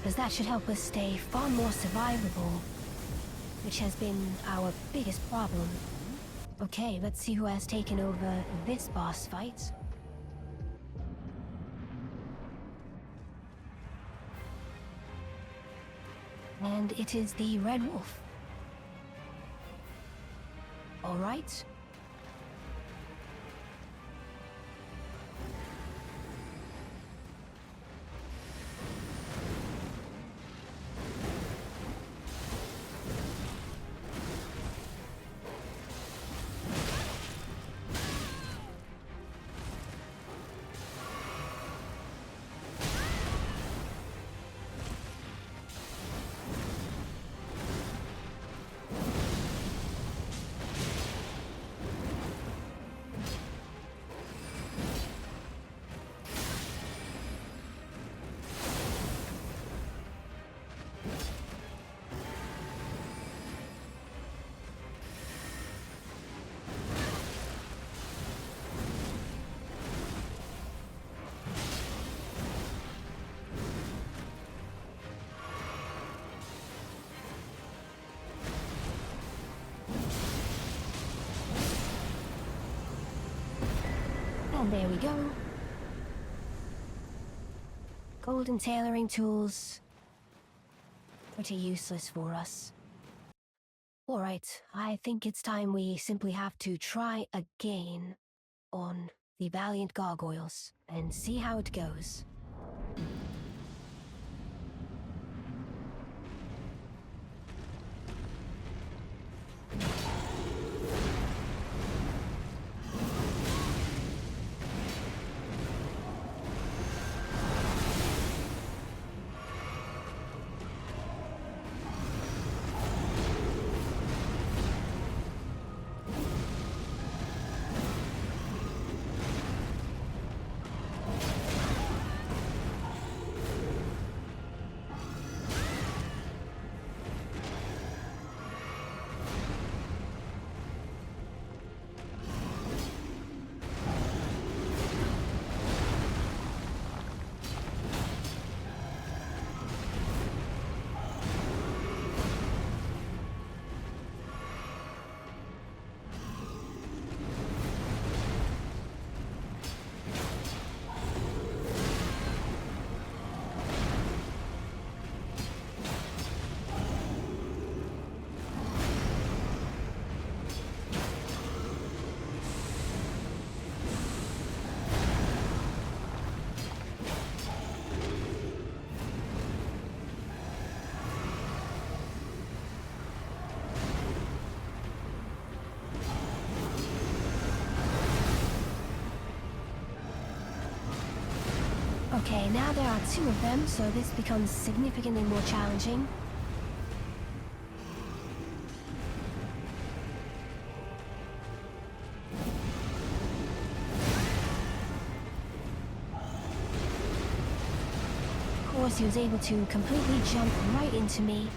As that should help us stay far more survivable, which has been our biggest problem. Okay, let's see who has taken over this boss fight. And it is the Red Wolf. All right. And there we go. Golden tailoring tools. Pretty useless for us. Alright, I think it's time we simply have to try again on the Valiant Gargoyles and see how it goes. Okay, now there are two of them, so this becomes significantly more challenging. Of course, he was able to completely jump right into me.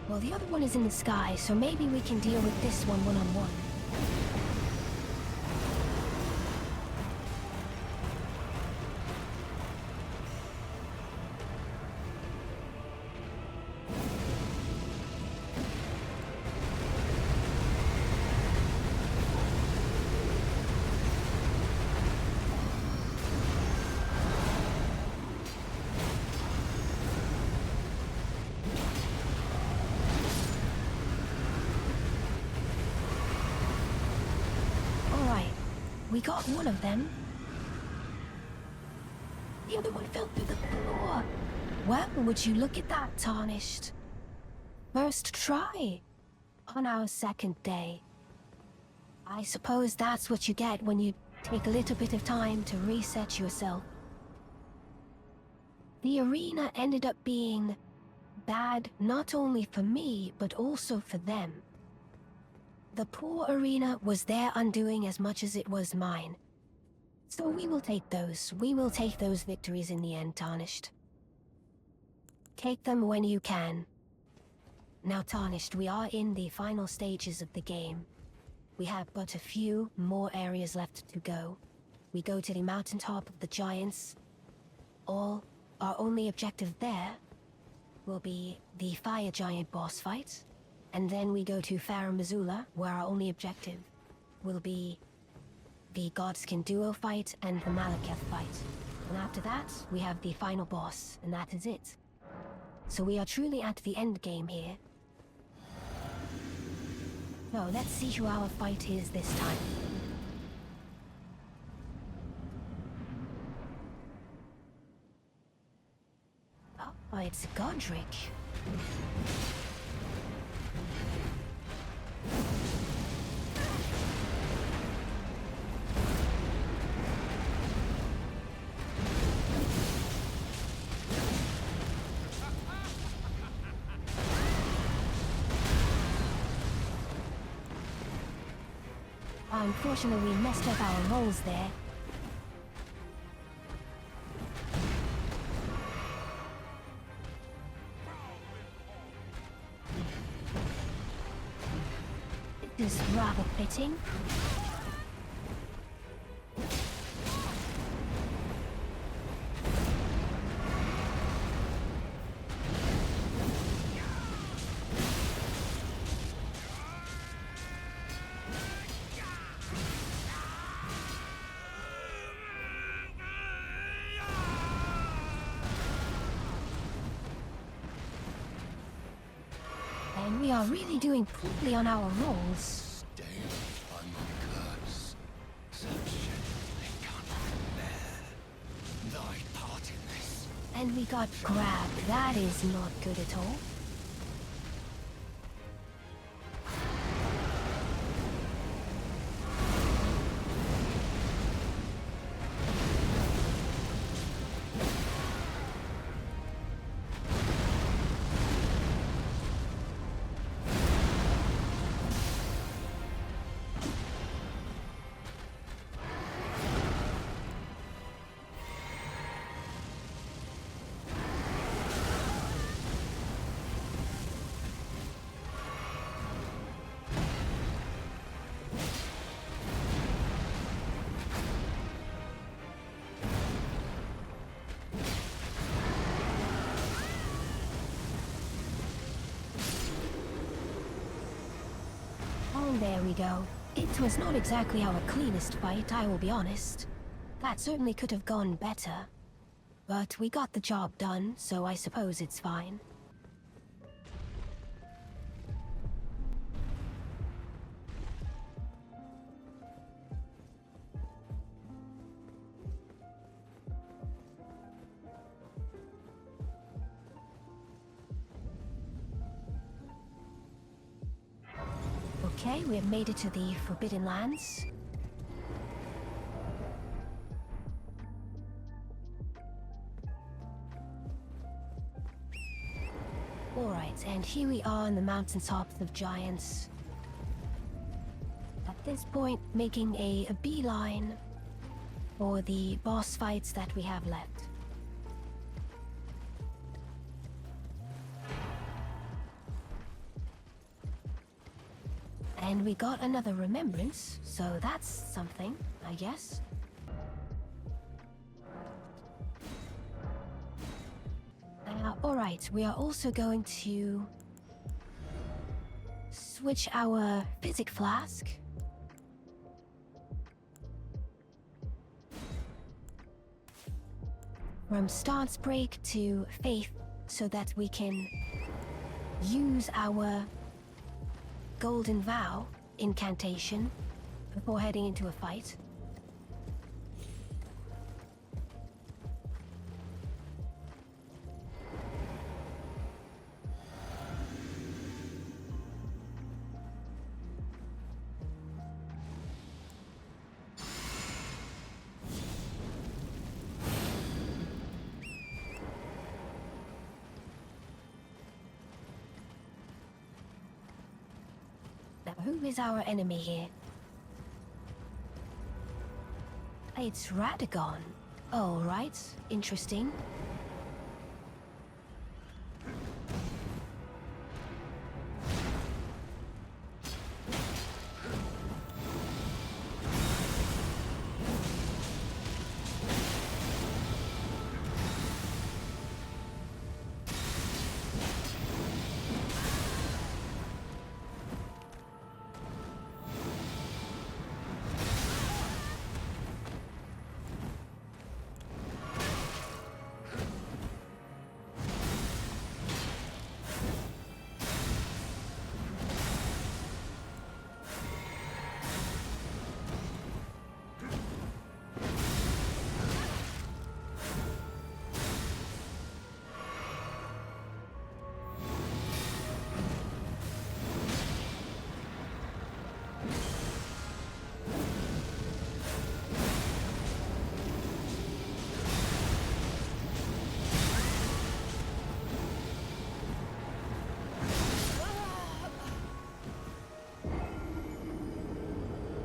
Well, the other one is in the sky, so maybe we can deal with this one one-on-one. we got one of them. The other one fell through the floor. Well, would you look at that, Tarnished? First try on our second day. I suppose that's what you get when you take a little bit of time to reset yourself. The arena ended up being bad not only for me, but also for them. The poor arena was their undoing as much as it was mine. So we will take those victories in the end, Tarnished. Take them when you can. Now, Tarnished, we are in the final stages of the game. We have but a few more areas left to go. We go to the mountaintop of the giants. Our only objective there will be the fire giant boss fight. And then we go to Farum Azula, where our only objective will be the Godskin duo fight and the Malekith fight. And after that, we have the final boss, and that is it. So we are truly at the end game here. So let's see who our fight is this time. Oh, it's Godric. Unfortunately, we messed up our rolls there. It is rather fitting. And we are really doing poorly on our rolls. Stay on the curse. Such they cannot bear thy part in this. And we got grabbed. That is not good at all. There we go. It was not exactly our cleanest fight, I will be honest. That certainly could have gone better. But we got the job done, so I suppose it's fine. Okay, we have made it to the Forbidden Lands. Alright, and here we are on the mountaintops of giants. At this point, making a beeline for the boss fights that we have left. And we got another remembrance, so that's something, I guess. Alright, we are also going to switch our physic flask from stance break to faith so that we can use our Golden Vow incantation before heading into a fight. Who is our enemy here? It's Radagon. Oh, right. Interesting.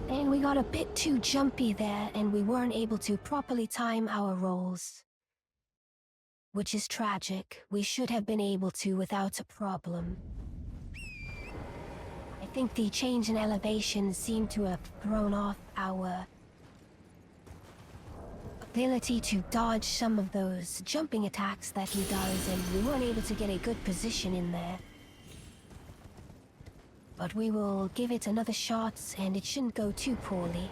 And we got a bit too jumpy there, and we weren't able to properly time our rolls. Which is tragic. We should have been able to without a problem. I think the change in elevation seemed to have thrown off our ability to dodge some of those jumping attacks that he does, and we weren't able to get a good position in there. But we will give it another shot, and it shouldn't go too poorly.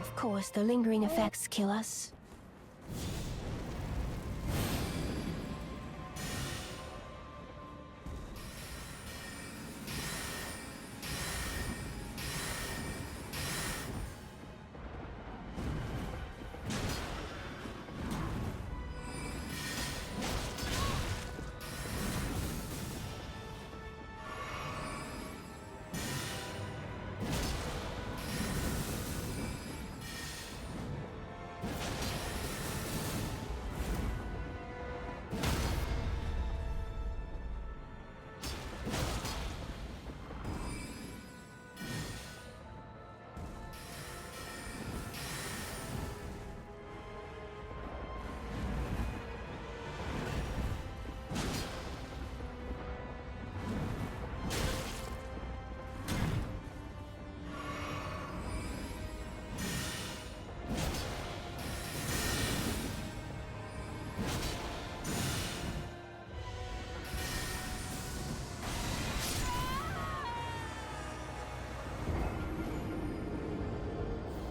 Of course, the lingering effects kill us.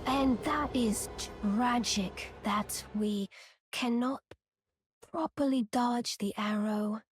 And that is tragic that we cannot properly dodge the arrow.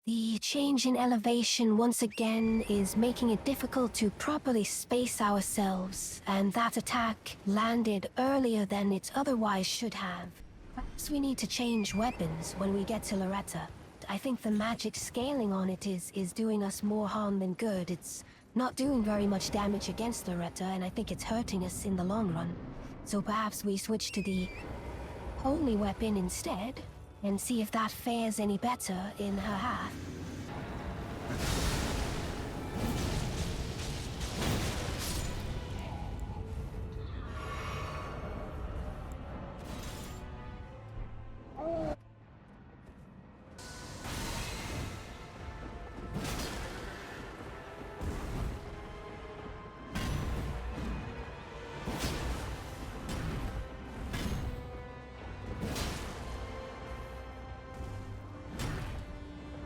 The change in elevation once again is making it difficult to properly space ourselves, and that attack landed earlier than it otherwise should have. Perhaps we need to change weapons when we get to Loretta. I think the magic scaling on it is doing us more harm than good. It's not doing very much damage against Loretta, and I think it's hurting us in the long run. So perhaps we switch to the holy weapon instead, and see if that fares any better in her half.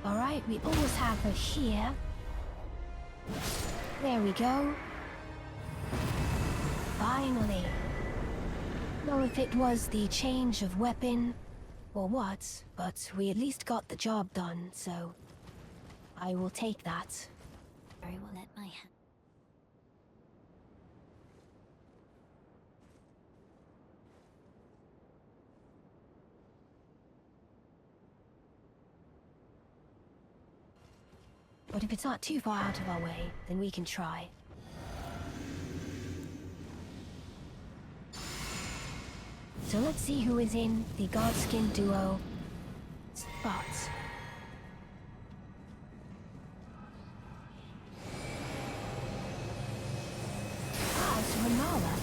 Alright, we almost have her here. There we go. Finally. Know if it was the change of weapon or what, but we at least got the job done, so I will take that. I will let my hand. But if it's not too far out of our way, then we can try. So let's see who is in the Godskin duo spot. Ah, it's Renala.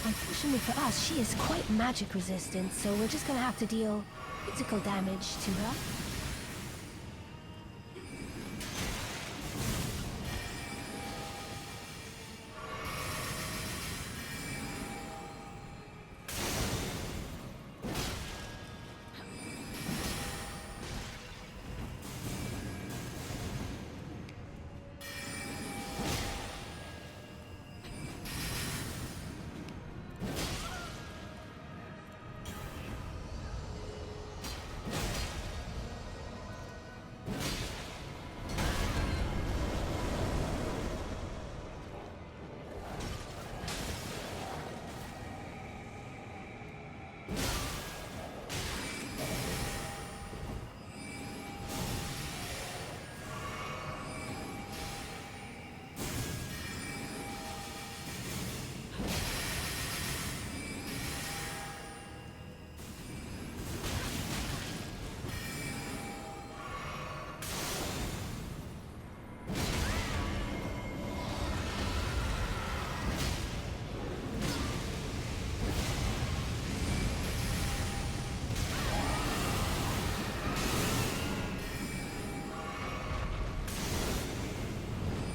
Unfortunately for us, she is quite magic resistant, so we're just gonna have to deal physical damage to her.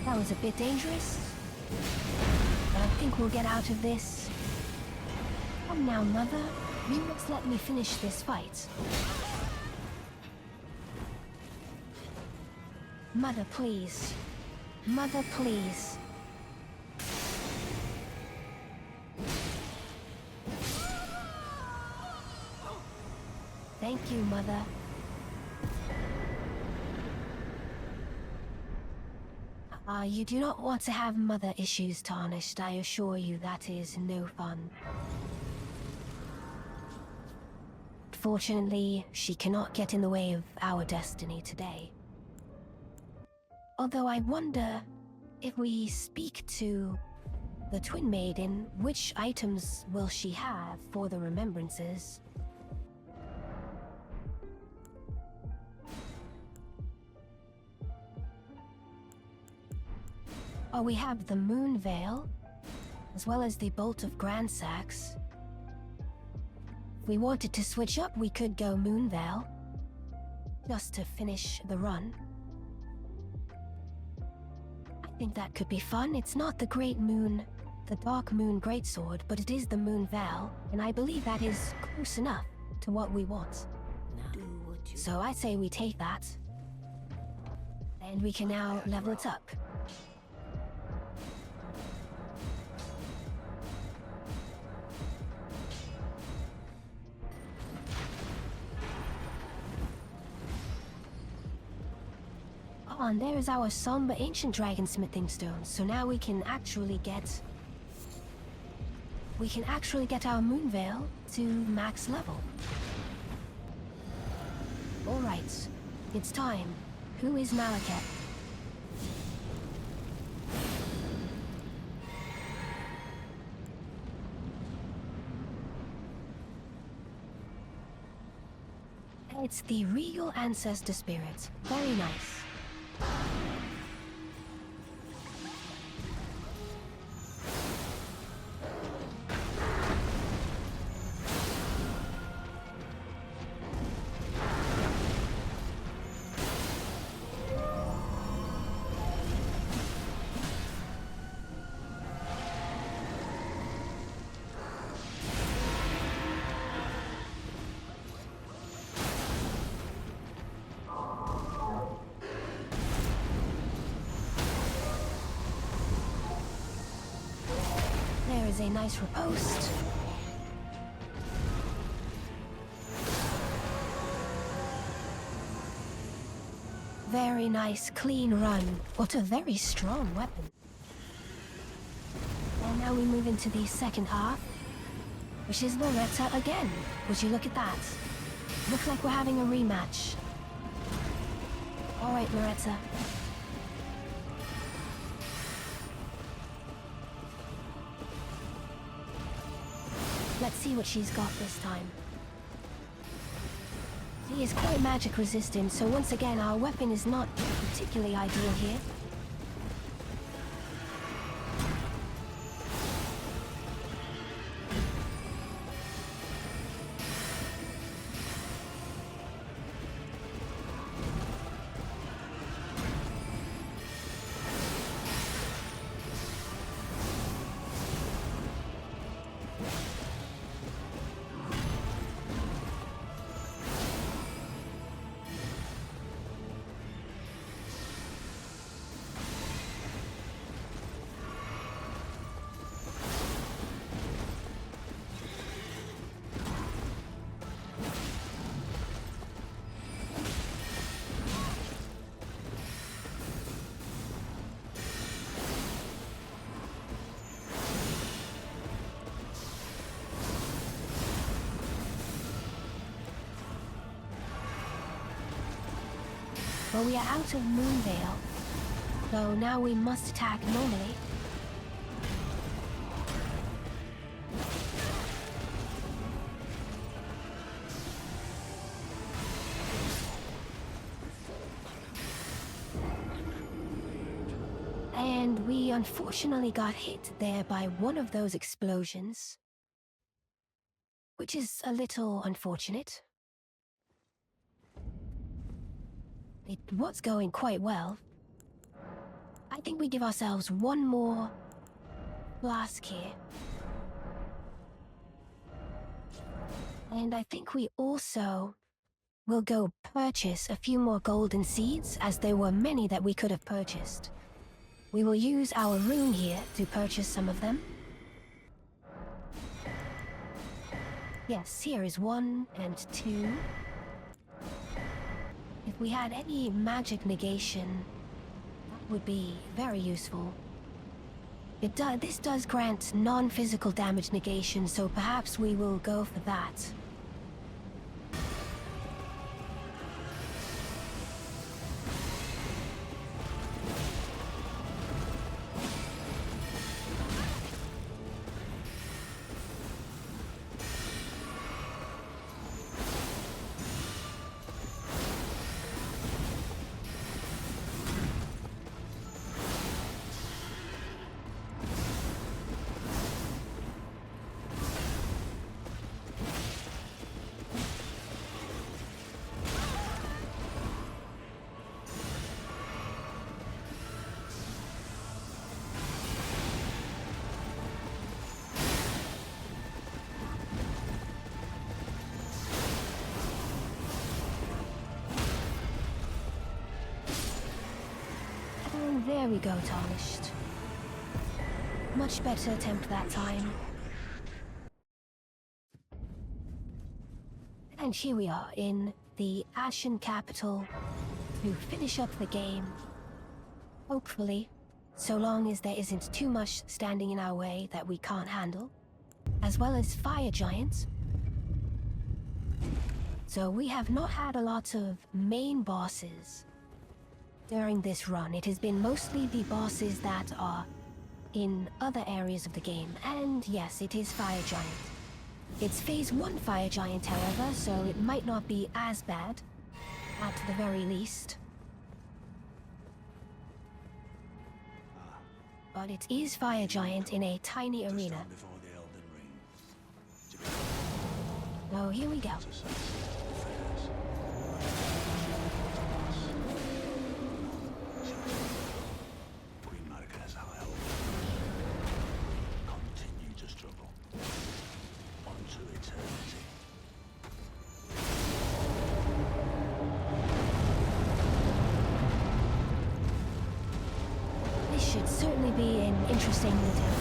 That was a bit dangerous, but I think we'll get out of this. Come now, Mother. You must let me finish this fight. Mother, please. Mother, please. Thank you, Mother. You do not want to have mother issues tarnished. I assure you that is no fun. Fortunately, she cannot get in the way of our destiny today. Although I wonder, if we speak to the Twin Maiden, which items will she have for the remembrances? Oh, we have the Moon Veil, as well as the Bolt of Grandsax. If we wanted to switch up, we could go Moon Veil, just to finish the run. I think that could be fun. It's not the Great Moon, the Dark Moon Greatsword, but it is the Moon Veil, and I believe that is close enough to what we want. So I say we take that, and we can now level it up. And there is our somber ancient dragon smithing stone. So now we can actually get our Moon Veil to max level. Alright, it's time. Who is Malaket? It's the real ancestor spirit. Very nice. a nice riposte. Very nice, clean run. What a very strong weapon. And now we move into the second half, which is Loretta again. Would you look at that? Looks like we're having a rematch. Alright, Loretta. Let's see what she's got this time. She is quite magic resistant, so once again our weapon is not particularly ideal here. Well, we are out of Moonvale, so now we must attack normally. And we unfortunately got hit there by one of those explosions, which is a little unfortunate. It was going quite well. I think we give ourselves one more flask here. And I think we also will go purchase a few more golden seeds, as there were many that we could have purchased. We will use our rune here to purchase some of them. Yes, here is 1 and 2. If we had any magic negation, that would be very useful. This does grant non-physical damage negation, so perhaps we will go for that. There we go, Tarnished. Much better attempt that time. And here we are in the Ashen Capital to finish up the game. Hopefully, so long as there isn't too much standing in our way that we can't handle, as well as fire giants. So we have not had a lot of main bosses during this run. It has been mostly the bosses that are in other areas of the game, and yes, it is Fire Giant. It's Phase 1 Fire Giant, however, so it might not be as bad, at the very least. But it is Fire Giant in a tiny arena. Oh, here we go. This should certainly be an interesting attempt.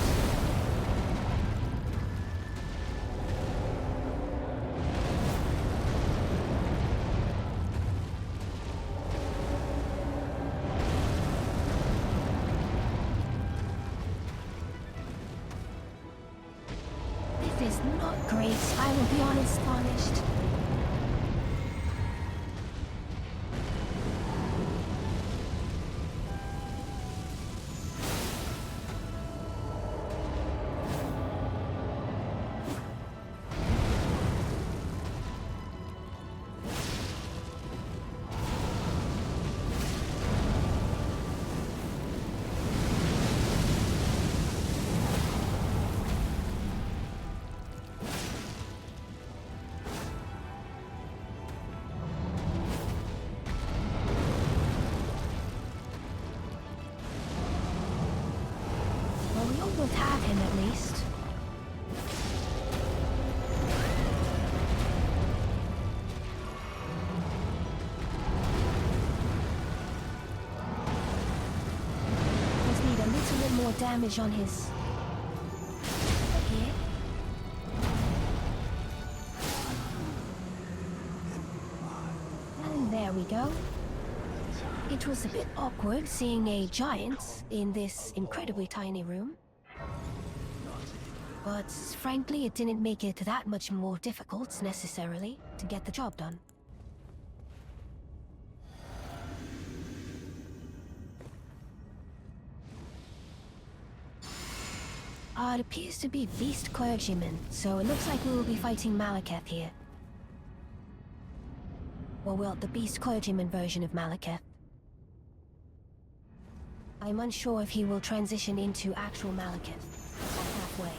worries. I will be unastonished. We almost have him at least. Just need a little bit more damage on his... here. And there we go. It was a bit awkward seeing a giant in this incredibly tiny room. But frankly, it didn't make it that much more difficult, necessarily, to get the job done. It appears to be Beast Clergyman, so it looks like we will be fighting Malekith here. Or well, the Beast Clergyman version of Malekith. I'm unsure if he will transition into actual Malekith or halfway.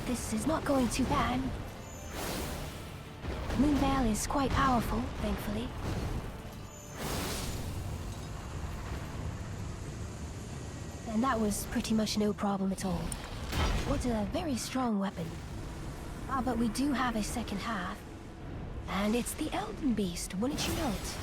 This is not going too bad. Moonveil is quite powerful, thankfully. And that was pretty much no problem at all. What a very strong weapon. But we do have a second half. And it's the Elden Beast, wouldn't you know it?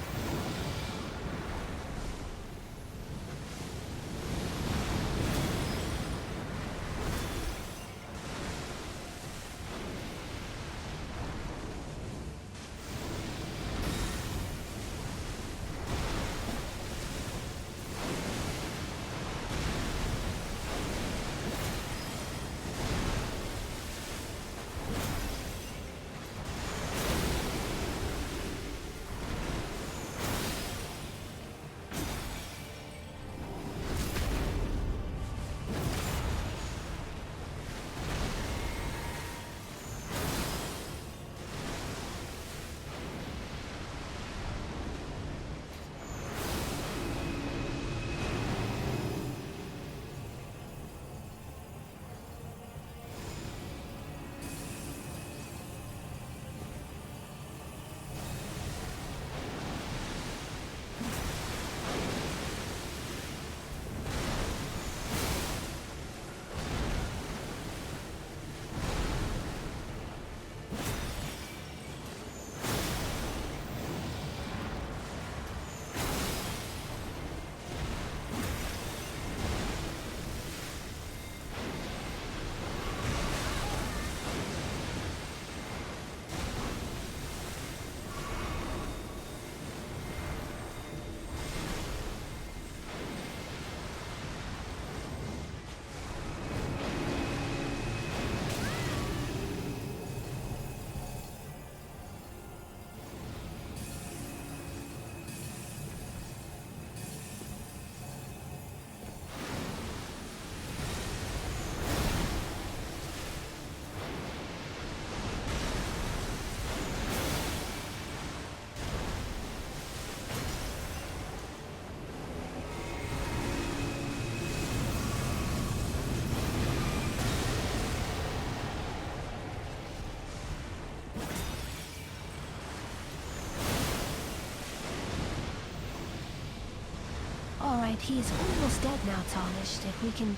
Alright, he is almost dead now, Tarnished. If we can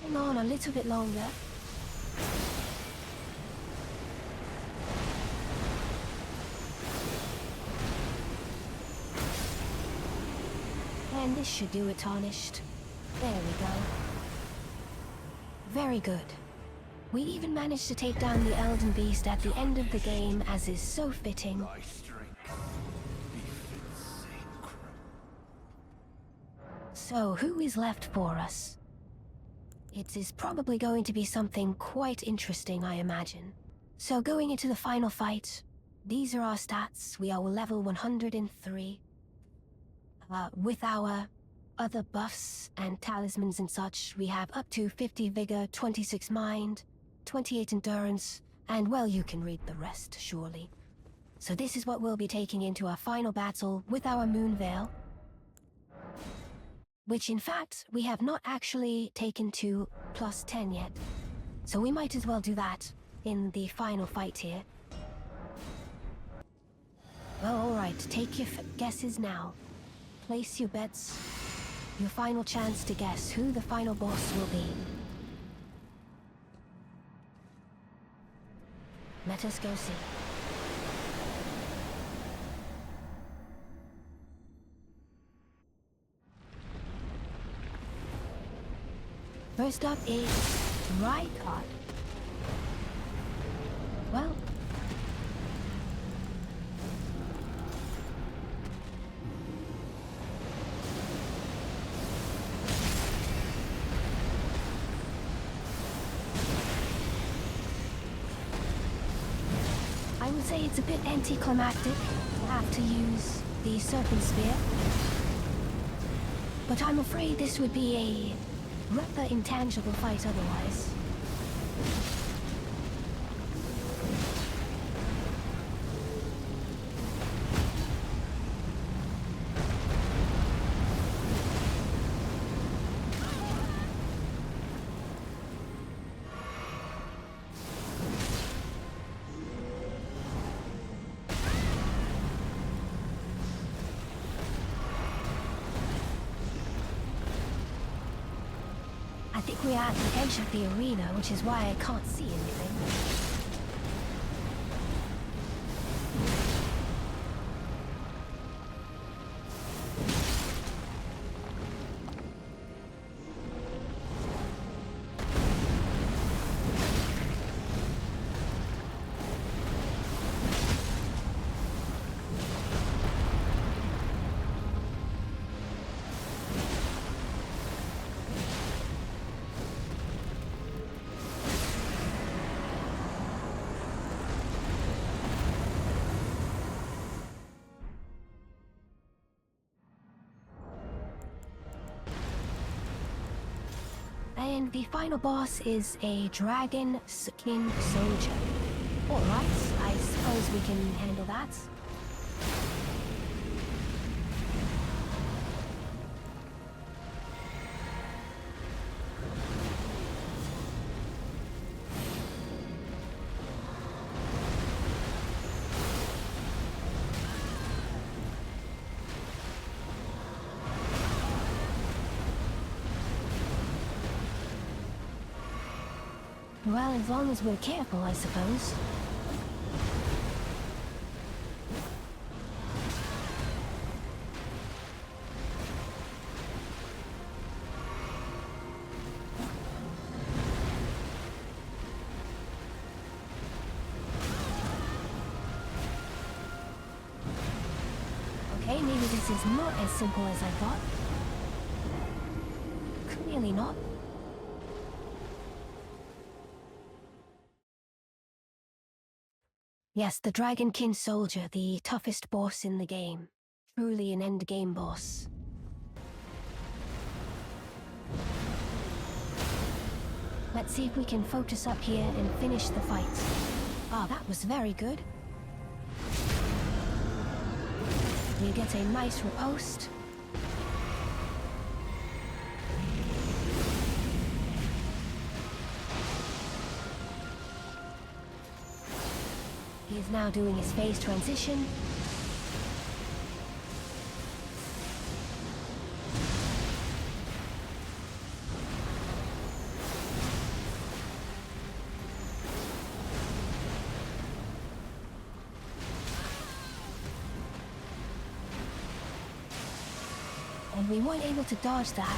Hang on a little bit longer. And this should do it, Tarnished. There we go. Very good. We even managed to take down the Elden Beast at the end of the game, as is so fitting. Thy strength befits sacred. So, who is left for us? It is probably going to be something quite interesting, I imagine. So, going into the final fight, these are our stats. We are level 103. With our other buffs and talismans and such, we have up to 50 vigor, 26 mind, 28 endurance, and well, you can read the rest, surely. So this is what we'll be taking into our final battle with our Moon Veil, which in fact, we have not actually taken to plus 10 yet. So we might as well do that in the final fight here. Well, alright, take your guesses now. Place your bets. Your final chance to guess who the final boss will be. Let us go see. First up is Rykard. Well, I would say it's a bit anticlimactic to have to use the Serpent Spear, but I'm afraid this would be a rather intangible fight otherwise. I think we are at the edge of the arena, which is why I can't see anything. And the final boss is a dragon skin soldier. Alright, I suppose we can handle that. Well, as long as we're careful, I suppose. Okay, maybe this is not as simple as I thought. Clearly not. Yes, the Dragonkin Soldier, the toughest boss in the game. Truly an endgame boss. Let's see if we can focus up here and finish the fight. Ah, that was very good. We get a nice riposte. He is now doing his phase transition. we weren't able to dodge that.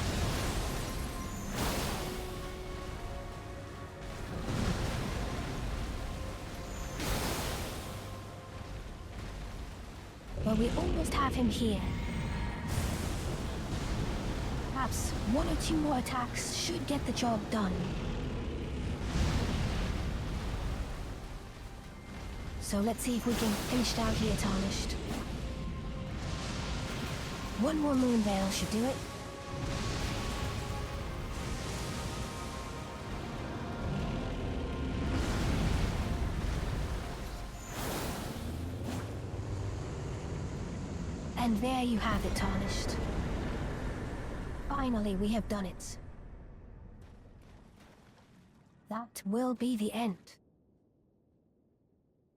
But we almost have him here. Perhaps 1 or 2 more attacks should get the job done. So let's see if we can finish it out here, Tarnished. 1 more moon veil should do it. And there you have it, Tarnished. Finally, we have done it. That will be the end.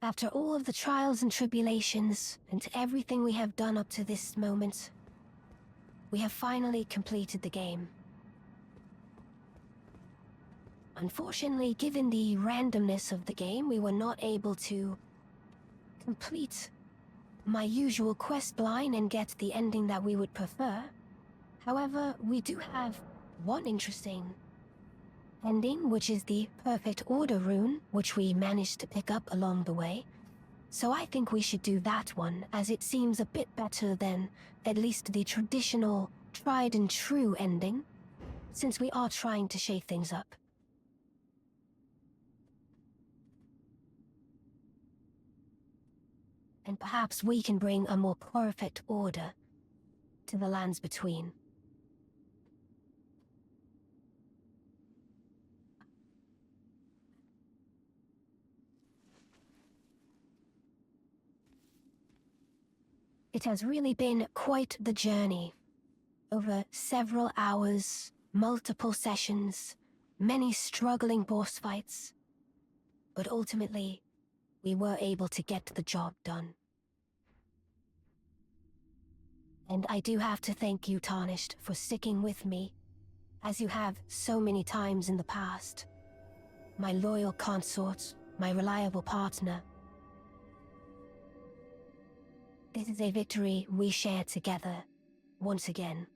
After all of the trials and tribulations, and everything we have done up to this moment, we have finally completed the game. Unfortunately, given the randomness of the game, we were not able to complete my usual quest line and get the ending that we would prefer. However, we do have one interesting ending, which is the Perfect Order rune, which we managed to pick up along the way. So I think we should do that one, as it seems a bit better than at least the traditional tried and true ending, since we are trying to shake things up. And perhaps we can bring a more perfect order to the lands between. It has really been quite the journey. Over several hours, multiple sessions, many struggling boss fights. But ultimately, we were able to get the job done. And I do have to thank you, Tarnished, for sticking with me, as you have so many times in the past. My loyal consort, my reliable partner. This is a victory we share together, once again.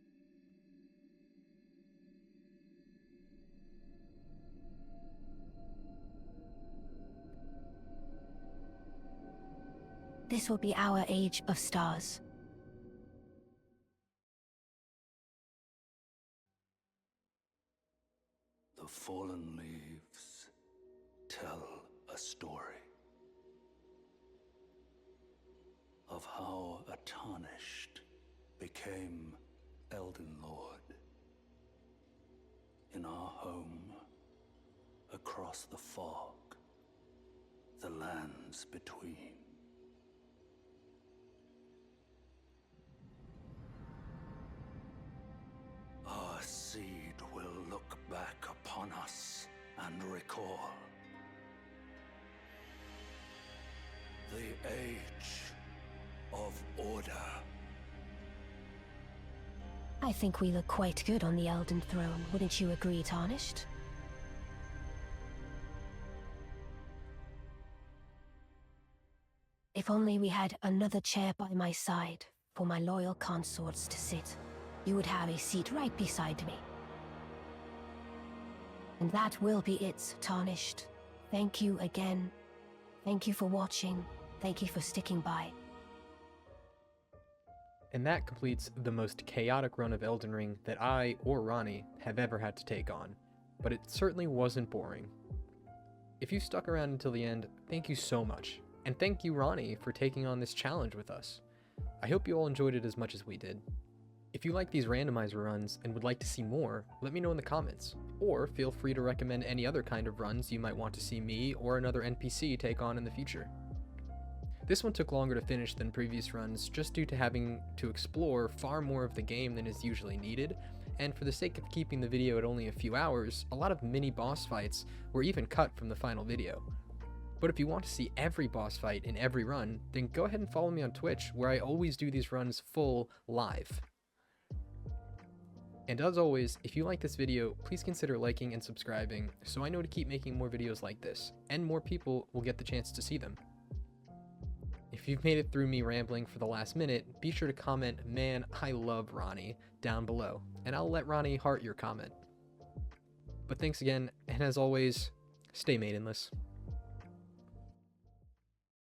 This will be our Age of Stars. The fallen leaves tell a story of how a Tarnished became Elden Lord in our home across the fog, the lands between. Our seed will look back upon us and recall the Age of Order. I think we look quite good on the Elden Throne, wouldn't you agree, Tarnished? If only we had another chair by my side for my loyal consorts to sit. You would have a seat right beside me. And that will be it, Tarnished. Thank you again. Thank you for watching. Thank you for sticking by. And that completes the most chaotic run of Elden Ring that I, or RANNI, have ever had to take on. But it certainly wasn't boring. If you stuck around until the end, thank you so much. And thank you, RANNI, for taking on this challenge with us. I hope you all enjoyed it as much as we did. If you like these randomizer runs and would like to see more, let me know in the comments, or feel free to recommend any other kind of runs you might want to see me or another NPC take on in the future. This one took longer to finish than previous runs just due to having to explore far more of the game than is usually needed, and for the sake of keeping the video at only a few hours, a lot of mini boss fights were even cut from the final video. But if you want to see every boss fight in every run, then go ahead and follow me on Twitch, where I always do these runs full live. And as always, if you like this video, please consider liking and subscribing so I know to keep making more videos like this, and more people will get the chance to see them. If you've made it through me rambling for the last minute, be sure to comment, "Man, I love RANNI," down below, and I'll let RANNI heart your comment. But thanks again, and as always, stay maidenless.